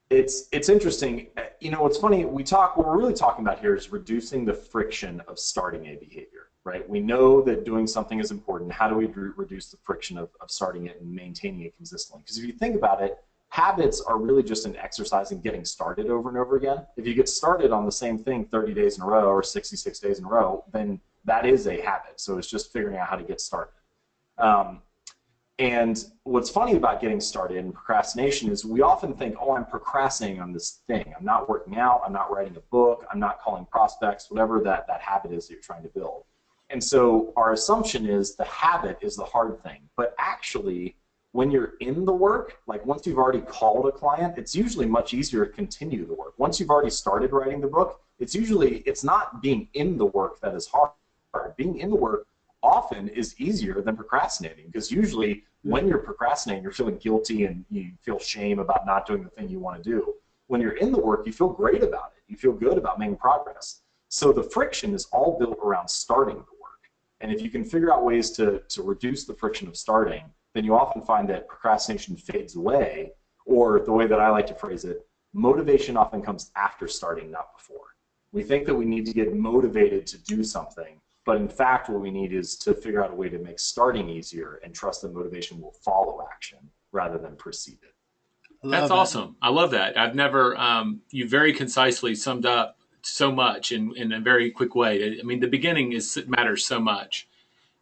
It's interesting. You know, what's funny, what we're really talking about here is reducing the friction of starting a behavior, right? We know that doing something is important. How do we reduce the friction of starting it and maintaining it consistently? Because if you think about it, habits are really just an exercise in getting started over and over again. If you get started on the same thing 30 days in a row or 66 days in a row, then that is a habit. So it's just figuring out how to get started. And what's funny about getting started and procrastination is we often think, oh, I'm procrastinating on this thing. I'm not working out. I'm not writing a book. I'm not calling prospects, whatever that habit is that you're trying to build. And so our assumption is the habit is the hard thing. But actually, when you're in the work, like once you've already called a client, it's usually much easier to continue the work. Once you've already started writing the book, it's not being in the work that is hard. Being in the work often is easier than procrastinating, because usually when you're procrastinating, you're feeling guilty and you feel shame about not doing the thing you want to do. When you're in the work, you feel great about it. You feel good about making progress. So the friction is all built around starting the work. And if you can figure out ways to reduce the friction of starting, then you often find that procrastination fades away, or the way that I like to phrase it, motivation often comes after starting, not before. We think that we need to get motivated to do something, but in fact, what we need is to figure out a way to make starting easier and trust that motivation will follow action rather than precede it. That's awesome. I love that. I've never, you very concisely summed up so much in a very quick way. I mean, the beginning matters so much.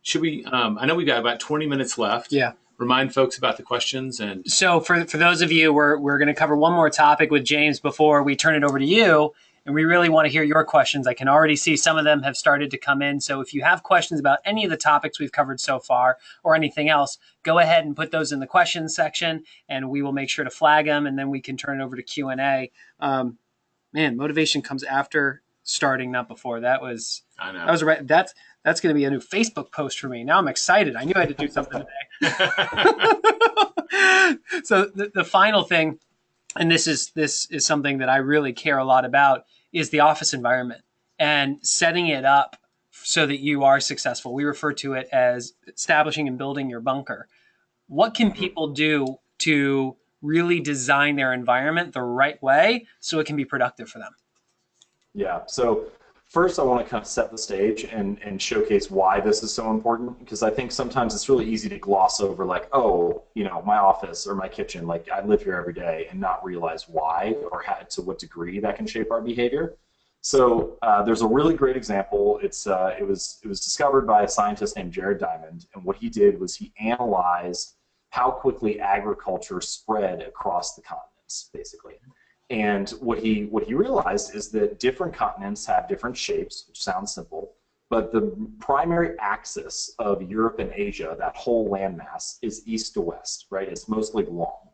Should we, I know we've got about 20 minutes left. Yeah. Remind folks about the questions. So for those of you, we're going to cover one more topic with James before we turn it over to you. and we really want to hear your questions. I can already see some of them have started to come in. So if you have questions about any of the topics we've covered so far or anything else, go ahead and put those in the questions section, and we will make sure to flag them, and then we can turn it over to Q&A. Man, motivation comes after starting, not before. That was right. That's going to be a new Facebook post for me. Now I'm excited. I knew I had to do something today. So the final thing, and this is something that I really care a lot about, is the office environment and setting it up so that you are successful. We refer to it as establishing and building your bunker. What can people do to really design their environment the right way so it can be productive for them? Yeah. So first, I want to kind of set the stage and showcase why this is so important, because I think sometimes it's really easy to gloss over, like, oh, my office or my kitchen, like I live here every day, and not realize why or to what degree that can shape our behavior. So there's a really great example. It was discovered by a scientist named Jared Diamond, and what he did was he analyzed how quickly agriculture spread across the continents, basically. And what he realized is that different continents have different shapes, which sounds simple, but the primary axis of Europe and Asia, that whole landmass, is east to west, right? It's mostly long.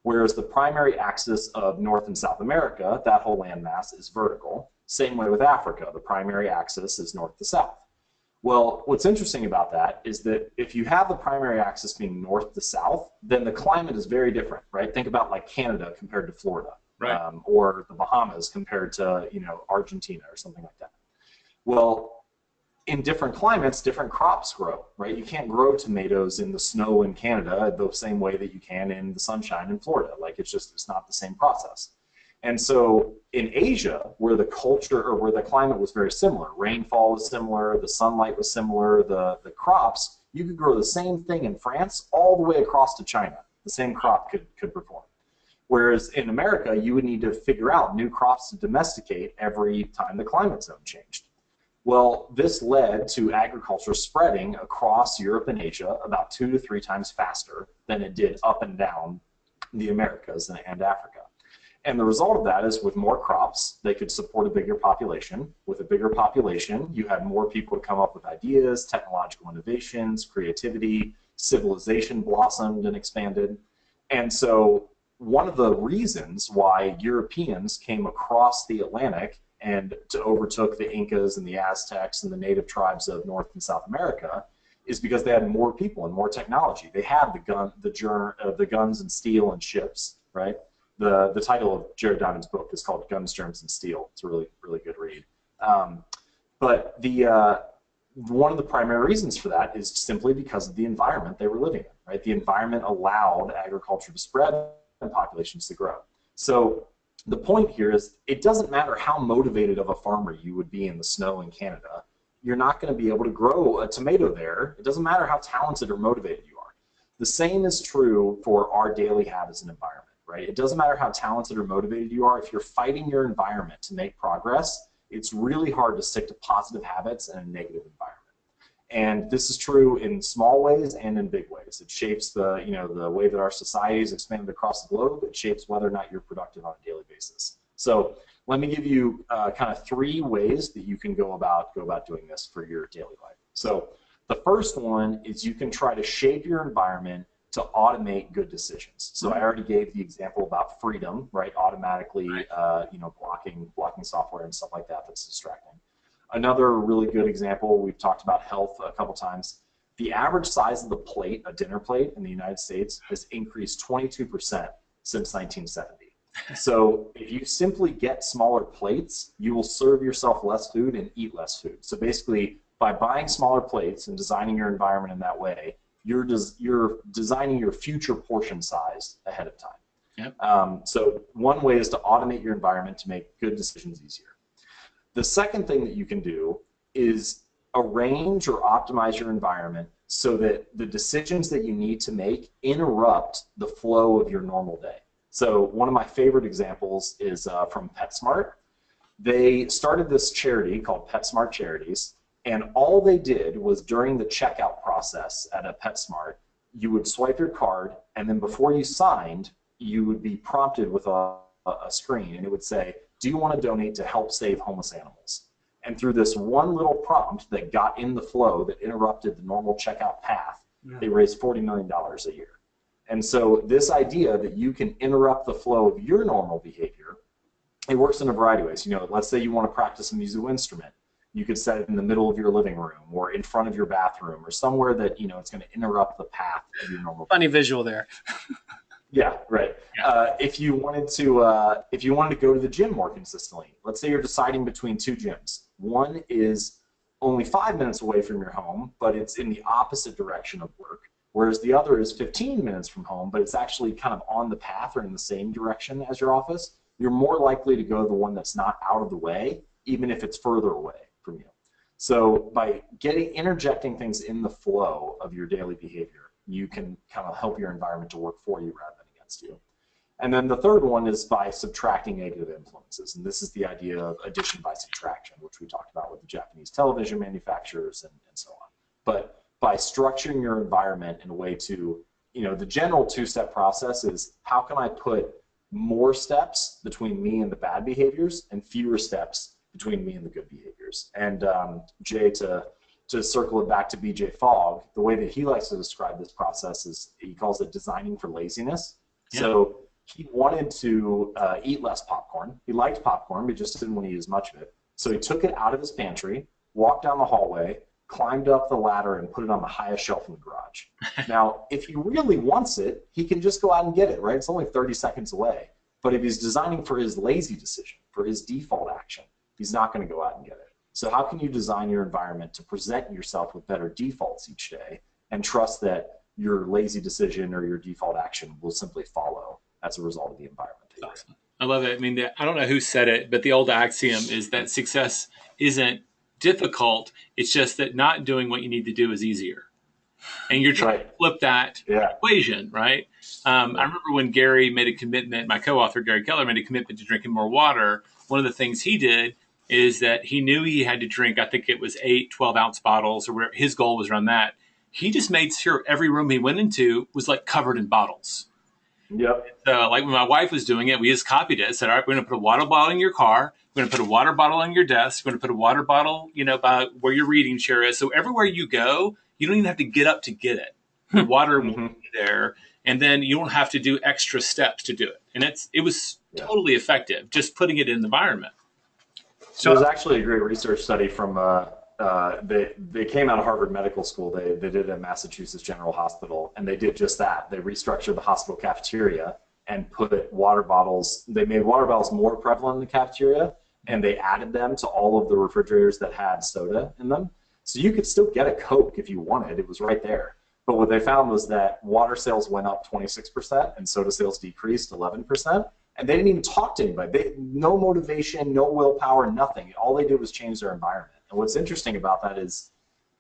Whereas the primary axis of North and South America, that whole landmass, is vertical. Same way with Africa, the primary axis is north to south. Well, what's interesting about that is that if you have the primary axis being north to south, then the climate is very different, right? Think about like Canada compared to Florida. Right. Or the Bahamas compared to Argentina or something like that. Well, in different climates, different crops grow, right? You can't grow tomatoes in the snow in Canada the same way that you can in the sunshine in Florida. Like it's not the same process. And so in Asia, where the climate was very similar, rainfall was similar, the sunlight was similar, the crops, you could grow the same thing in France all the way across to China. The same crop could perform. Whereas in America, you would need to figure out new crops to domesticate every time the climate zone changed. Well, this led to agriculture spreading across Europe and Asia about 2 to 3 times faster than it did up and down the Americas and Africa. And the result of that is with more crops, they could support a bigger population. With a bigger population, you had more people to come up with ideas, technological innovations, creativity, civilization blossomed and expanded. And so one of the reasons why Europeans came across the Atlantic and overtook the Incas and the Aztecs and the native tribes of North and South America is because they had more people and more technology. They had the guns and steel and ships, right? The title of Jared Diamond's book is called Guns, Germs, and Steel. It's a really, really good read. But one of the primary reasons for that is simply because of the environment they were living in, right? The environment allowed agriculture to spread and populations to grow. So the point here is it doesn't matter how motivated of a farmer you would be in the snow in Canada, you're not going to be able to grow a tomato there. It doesn't matter how talented or motivated you are. The same is true for our daily habits and environment, right? It doesn't matter how talented or motivated you are. If you're fighting your environment to make progress, it's really hard to stick to positive habits in a negative environment. And this is true in small ways and in big ways. It shapes the way that our society is expanded across the globe. It shapes whether or not you're productive on a daily basis. So let me give you kind of 3 ways that you can go about doing this for your daily life. So the first one is you can try to shape your environment to automate good decisions. So I already gave the example about freedom, right? Automatically, blocking software and stuff like that that's distracting. Another really good example, we've talked about health a couple times. The average size of the plate, a dinner plate in the United States, has increased 22% since 1970. So if you simply get smaller plates, you will serve yourself less food and eat less food. So basically, by buying smaller plates and designing your environment in that way, you're designing your future portion size ahead of time. Yep. So one way is to automate your environment to make good decisions easier. The second thing that you can do is arrange or optimize your environment so that the decisions that you need to make interrupt the flow of your normal day. So one of my favorite examples is from PetSmart. They started this charity called PetSmart Charities, and all they did was during the checkout process at a PetSmart, you would swipe your card, and then before you signed, you would be prompted with a screen, and it would say, do you want to donate to help save homeless animals? And through this one little prompt that got in the flow that interrupted the normal checkout path, they raised $40 million a year. And so this idea that you can interrupt the flow of your normal behavior, it works in a variety of ways. You know, let's say you want to practice a musical instrument. You could set it in the middle of your living room or in front of your bathroom or somewhere that, you know, it's going to interrupt the path of your normal. Funny visual there. Yeah, right. Yeah. If you wanted to go to the gym more consistently, let's say you're deciding between two gyms. One is only 5 minutes away from your home, but it's in the opposite direction of work, whereas the other is 15 minutes from home, but it's actually kind of on the path or in the same direction as your office. You're more likely to go to the one that's not out of the way, even if it's further away from you. So by interjecting things in the flow of your daily behavior, you can kind of help your environment to work for you rather than against you. And then the third one is by subtracting negative influences. And this is the idea of addition by subtraction, which we talked about with the Japanese television manufacturers and so on. But by structuring your environment in a way to, you know, the general two-step process is how can I put more steps between me and the bad behaviors and fewer steps between me and the good behaviors. And Jay, to circle it back to BJ Fogg, the way that he likes to describe this process is he calls it designing for laziness. Yeah. So he wanted to eat less popcorn. He liked popcorn, but just didn't want to eat as much of it. So he took it out of his pantry, walked down the hallway, climbed up the ladder, and put it on the highest shelf in the garage. Now, if he really wants it, he can just go out and get it, right? It's only 30 seconds away. But if he's designing for his lazy decision, for his default action, he's not going to go out and get it. So how can you design your environment to present yourself with better defaults each day and trust that your lazy decision or your default action will simply follow as a result of the environment that you're in? I love it. I mean, I don't know who said it, but the old axiom is that success isn't difficult. It's just that not doing what you need to do is easier. And you're trying to flip that equation, right? I remember when Gary made a commitment, my co-author Gary Keller made a commitment to drinking more water. One of the things he did is that he knew he had to drink, I think it was 8 12-ounce bottles, or whatever. His goal was around that. He just made sure every room he went into was like covered in bottles. Yep. So like when my wife was doing it, we just copied it. Said, all right, we're going to put a water bottle in your car. We're going to put a water bottle on your desk. We're going to put a water bottle, you know, by where your reading chair is. So everywhere you go, you don't even have to get up to get it. The water will be there. And then you don't have to do extra steps to do it. And it was totally effective, just putting it in the environment. So there's actually a great research study from, they came out of Harvard Medical School. They did it at Massachusetts General Hospital, and they did just that. They restructured the hospital cafeteria and put water bottles. They made water bottles more prevalent in the cafeteria, and they added them to all of the refrigerators that had soda in them. So you could still get a Coke if you wanted. It was right there. But what they found was that water sales went up 26% and soda sales decreased 11%. And they didn't even talk to anybody. No motivation, no willpower, nothing. All they did was change their environment. And what's interesting about that is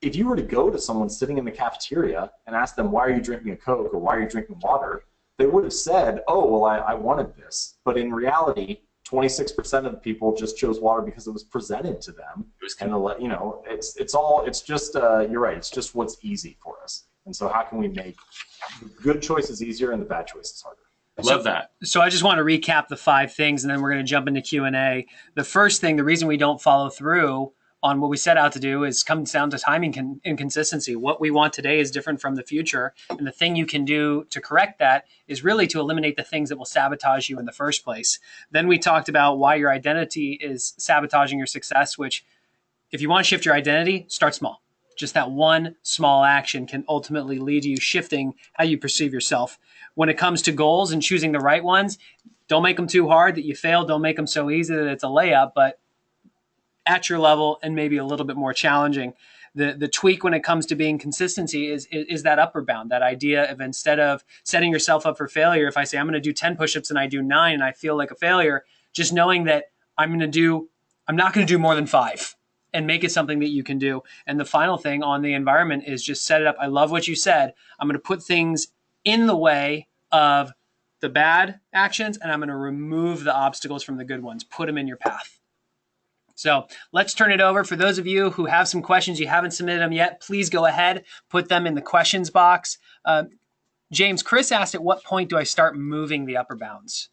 if you were to go to someone sitting in the cafeteria and ask them, why are you drinking a Coke or why are you drinking water? They would have said, oh, well, I wanted this. But in reality, 26% of the people just chose water because it was presented to them. And, you know, it's just, you're right, it's just what's easy for us. And so how can we make good choices easier and the bad choices harder? Love that. So I just want to recap the 5 things, and then we're going to jump into Q&A. The first thing, the reason we don't follow through on what we set out to do is comes down to timing inconsistency. What we want today is different from the future. And the thing you can do to correct that is really to eliminate the things that will sabotage you in the first place. Then we talked about why your identity is sabotaging your success, which if you want to shift your identity, start small. Just that one small action can ultimately lead to you shifting how you perceive yourself. When it comes to goals and choosing the right ones, don't make them too hard that you fail. Don't make them so easy that it's a layup, but at your level and maybe a little bit more challenging. The tweak when it comes to being consistency is that upper bound, that idea of instead of setting yourself up for failure, if I say I'm going to do 10 push-ups and I do 9 and I feel like a failure, just knowing that I'm not going to do more than 5. And make it something that you can do. And the final thing on the environment is just set it up. I love what you said. I'm going to put things in the way of the bad actions, and I'm going to remove the obstacles from the good ones. Put them in your path. So let's turn it over. For those of you who have some questions, you haven't submitted them yet, please go ahead, put them in the questions box. James, Chris asked, at what point do I start moving the upper bounds?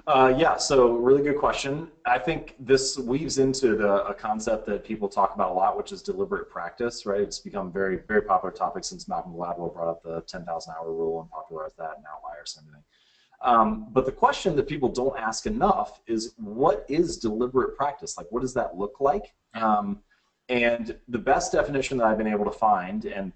Yeah, so really good question. I think this weaves into a concept that people talk about a lot, which is deliberate practice, right? It's become very, very popular topic since Malcolm Gladwell brought up the 10,000 hour rule and popularized that and outliers and everything. But the question that people don't ask enough is, what is deliberate practice? Like, what does that look like? And the best definition that I've been able to find and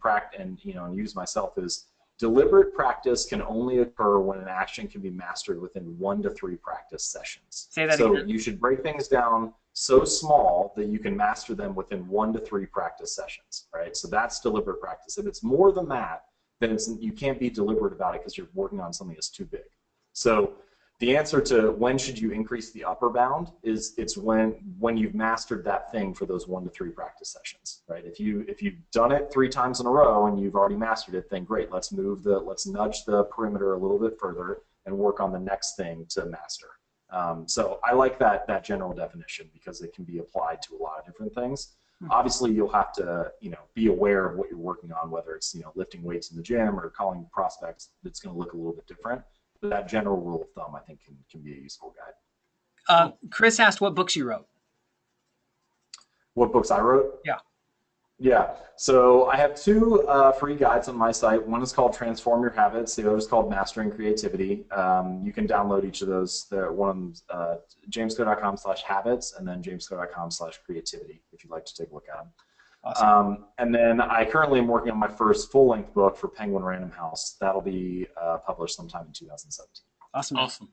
use myself is, deliberate practice can only occur when an action can be mastered within 1 to 3 practice sessions. Say that so again. You should break things down so small that you can master them within 1 to 3 practice sessions, right? So that's deliberate practice. If it's more than that, then you can't be deliberate about it because you're working on something that's too big. So the answer to when should you increase the upper bound is it's when you've mastered that thing for those 1 to 3 practice sessions, right? If you've done it 3 times in a row and you've already mastered it, then great. Let's nudge the perimeter a little bit further and work on the next thing to master. So I like that general definition because it can be applied to a lot of different things. Obviously, you'll have to be aware of what you're working on, whether it's lifting weights in the gym or calling prospects. It's going to look a little bit different. But that general rule of thumb, I think, can be a useful guide. Chris asked what books you wrote. What books I wrote? Yeah. Yeah. So I have 2 free guides on my site. One is called Transform Your Habits. The other is called Mastering Creativity. You can download each of those. One's jamesco.com/habits and then jamesco.com/creativity if you'd like to take a look at them. Awesome. And then I currently am working on my first full-length book for Penguin Random House. That'll be published sometime in 2017. Awesome.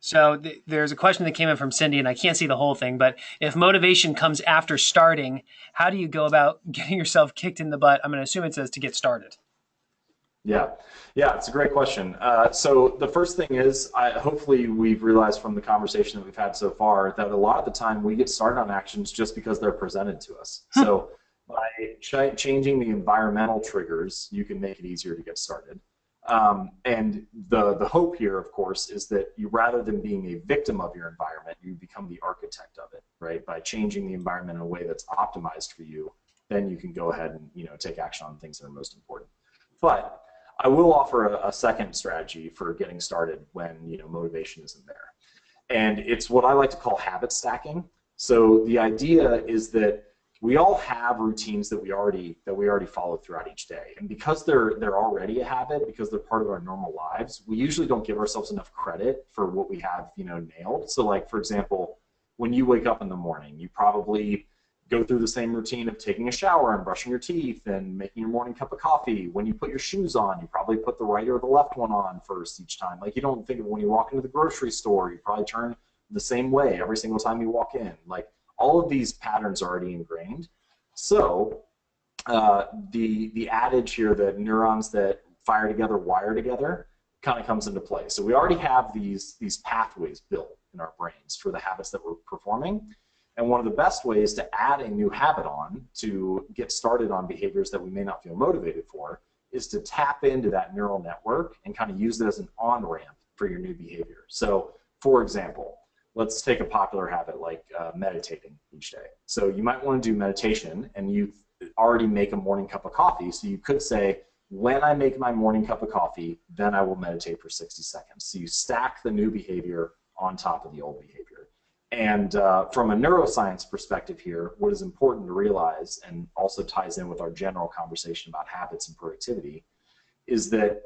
So there's a question that came in from Cindy, and I can't see the whole thing, but if motivation comes after starting, how do you go about getting yourself kicked in the butt? I'm going to assume it says to get started. Yeah, it's a great question. So the first thing is, hopefully we've realized from the conversation that we've had so far that a lot of the time we get started on actions just because they're presented to us. So by changing the environmental triggers, you can make it easier to get started. And the hope here, of course, is that rather than being a victim of your environment, you become the architect of it, right? By changing the environment in a way that's optimized for you, then you can go ahead and take action on things that are most important. But I will offer a second strategy for getting started when motivation isn't there, and it's what I like to call habit stacking. So the idea is that we all have routines that we already follow throughout each day, and because they're already a habit, because they're part of our normal lives, we usually don't give ourselves enough credit for what we have nailed. So like, for example, when you wake up in the morning, you probably go through the same routine of taking a shower and brushing your teeth and making your morning cup of coffee. When you put your shoes on, you probably put the right or the left one on first each time. Like, you don't think of when you walk into the grocery store, you probably turn the same way every single time you walk in. Like, all of these patterns are already ingrained. So the adage here that neurons that fire together wire together kind of comes into play. So we already have these pathways built in our brains for the habits that we're performing. And one of the best ways to add a new habit on to get started on behaviors that we may not feel motivated for is to tap into that neural network and kind of use it as an on-ramp for your new behavior. So, for example, let's take a popular habit like meditating each day. So you might want to do meditation, and you already make a morning cup of coffee. So you could say, when I make my morning cup of coffee, then I will meditate for 60 seconds. So you stack the new behavior on top of the old behavior. And from a neuroscience perspective here, what is important to realize, and also ties in with our general conversation about habits and productivity, is that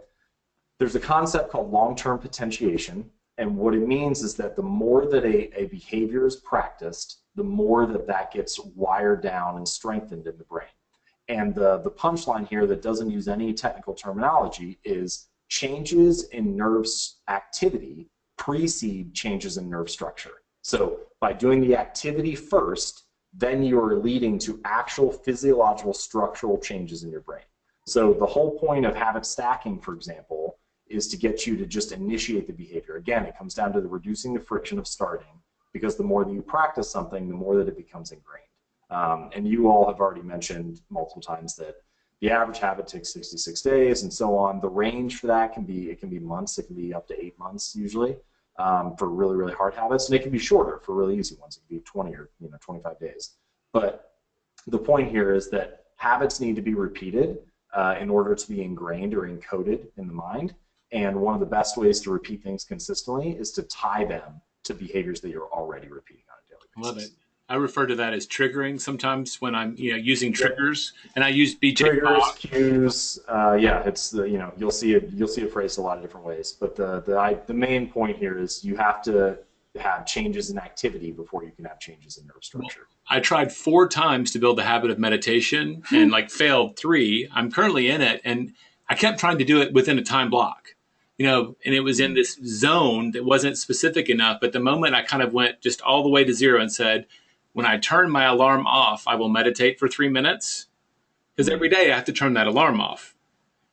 there's a concept called long-term potentiation. And what it means is that the more that a behavior is practiced, the more that gets wired down and strengthened in the brain. And the punchline here that doesn't use any technical terminology is changes in nerve activity precede changes in nerve structure. So by doing the activity first, then you are leading to actual physiological structural changes in your brain. So the whole point of habit stacking, for example, is to get you to just initiate the behavior. Again, it comes down to reducing the friction of starting, because the more that you practice something, the more that it becomes ingrained. And you all have already mentioned multiple times that the average habit takes 66 days and so on. The range for that can be months. It can be up to 8 months usually. For really, really hard habits, and it can be shorter for really easy ones. It can be 20 or 25 days. But the point here is that habits need to be repeated in order to be ingrained or encoded in the mind. And one of the best ways to repeat things consistently is to tie them to behaviors that you're already repeating on a daily Love basis. it. I refer to that as triggering sometimes when I'm using triggers, and I use BJ Triggers, Fogg. cues, it's the you'll see it phrased a lot of different ways. But the main point here is you have to have changes in activity before you can have changes in nerve structure. I tried 4 times to build the habit of meditation and failed 3. I'm currently in it, and I kept trying to do it within a time block, and it was in this zone that wasn't specific enough. But the moment I kind of went just all the way to 0 and said, when I turn my alarm off, I will meditate for 3 minutes, because every day I have to turn that alarm off.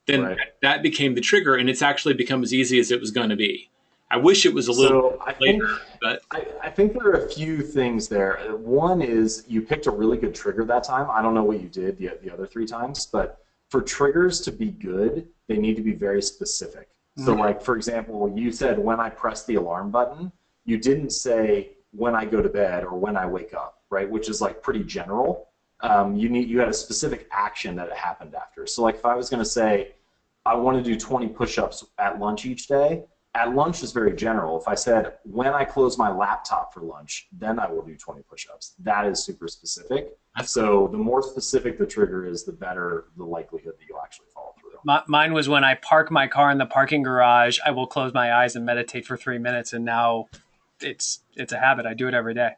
Then that became the trigger, and it's actually become as easy as it was going to be. I wish it was a little later, but I think there are a few things there. One is you picked a really good trigger that time. I don't know what you did the other 3 times, but for triggers to be good, they need to be very specific. So for example, you said when I press the alarm button, you didn't say when I go to bed or when I wake up, right? Which is pretty general. You had a specific action that happened after. So if I was going to say, I want to do 20 push-ups at lunch each day, at lunch is very general. If I said, when I close my laptop for lunch, then I will do 20 push-ups, that is super specific. So the more specific the trigger is, the better the likelihood that you'll actually follow through. Mine was when I park my car in the parking garage, I will close my eyes and meditate for 3 minutes, and now it's a habit. I do it every day.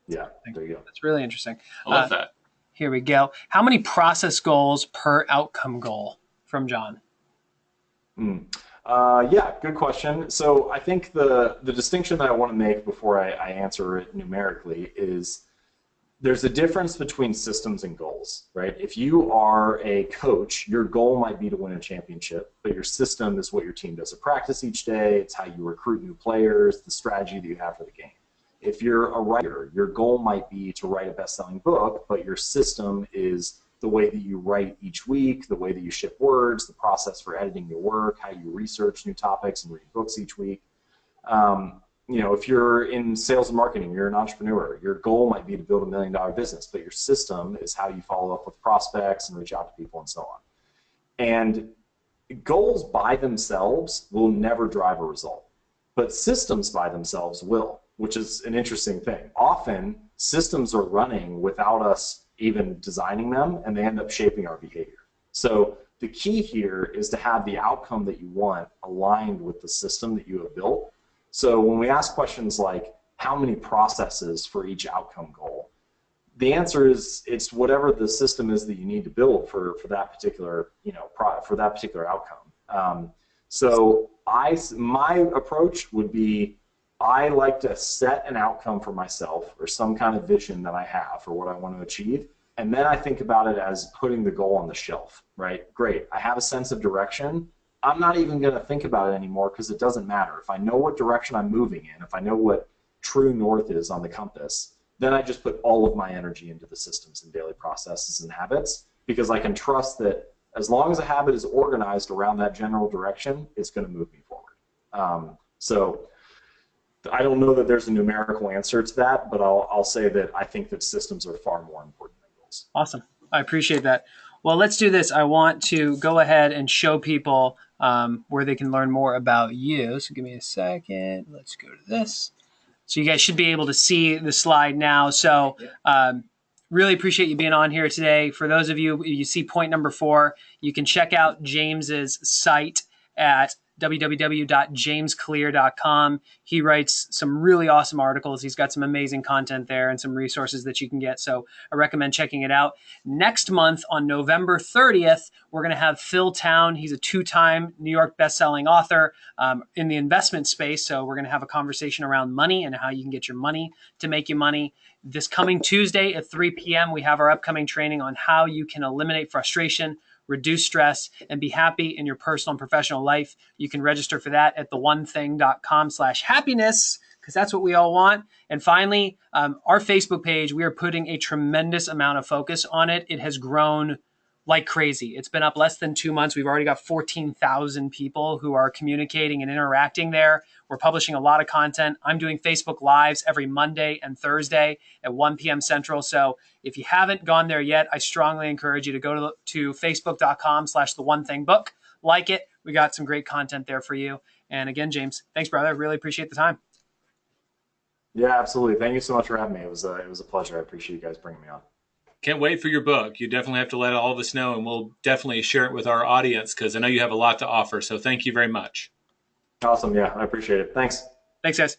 Yeah, there you go. That's really interesting. I love that. Here we go. How many process goals per outcome goal from John? Good question. So I think the distinction that I want to make before I answer it numerically is there's a difference between systems and goals, right? If you are a coach, your goal might be to win a championship, but your system is what your team does at practice each day. It's how you recruit new players, the strategy that you have for the game. If you're a writer, your goal might be to write a best-selling book, but your system is the way that you write each week, the way that you ship words, the process for editing your work, how you research new topics and read books each week. If you're in sales and marketing, you're an entrepreneur, your goal might be to build $1 million business, but your system is how you follow up with prospects and reach out to people and so on. And goals by themselves will never drive a result, but systems by themselves will, which is an interesting thing. Often, systems are running without us even designing them, and they end up shaping our behavior. So the key here is to have the outcome that you want aligned with the system that you have built. So when we ask questions like, how many processes for each outcome goal, the answer is it's whatever the system is that you need to build for that particular for that particular outcome. So my approach would be, I like to set an outcome for myself or some kind of vision that I have for what I want to achieve, and then I think about it as putting the goal on the shelf, right? Great, I have a sense of direction. I'm not even going to think about it anymore because it doesn't matter. If I know what direction I'm moving in, if I know what true north is on the compass, then I just put all of my energy into the systems and daily processes and habits, because I can trust that as long as a habit is organized around that general direction, it's going to move me forward. So I don't know that there's a numerical answer to that, but I'll say that I think that systems are far more important than goals. Awesome. I appreciate that. Well, let's do this. I want to go ahead and show people where they can learn more about you. So give me a second. Let's go to this. So you guys should be able to see the slide now. So really appreciate you being on here today. For those of you, you see point number 4, you can check out James's site at www.jamesclear.com. He writes some really awesome articles. He's got some amazing content there and some resources that you can get. So I recommend checking it out. Next month on November 30th, we're going to have Phil Town. He's a 2-time New York bestselling author in the investment space. So we're going to have a conversation around money and how you can get your money to make you money. This coming Tuesday at 3 p.m., we have our upcoming training on how you can eliminate frustration, reduce stress, and be happy in your personal and professional life. You can register for that at theonething.com/happiness, because that's what we all want. And finally, our Facebook page, we are putting a tremendous amount of focus on it. It has grown like crazy. It's been up less than 2 months. We've already got 14,000 people who are communicating and interacting there. We're publishing a lot of content. I'm doing Facebook Lives every Monday and Thursday at 1 p.m. Central. So if you haven't gone there yet, I strongly encourage you to go to facebook.com/theonethingbook. Like it. We got some great content there for you. And again, James, thanks, brother. Really appreciate the time. Yeah, absolutely. Thank you so much for having me. It was a pleasure. I appreciate you guys bringing me on. Can't wait for your book. You definitely have to let all of us know, and we'll definitely share it with our audience because I know you have a lot to offer. So thank you very much. Awesome. Yeah, I appreciate it. Thanks. Thanks, guys.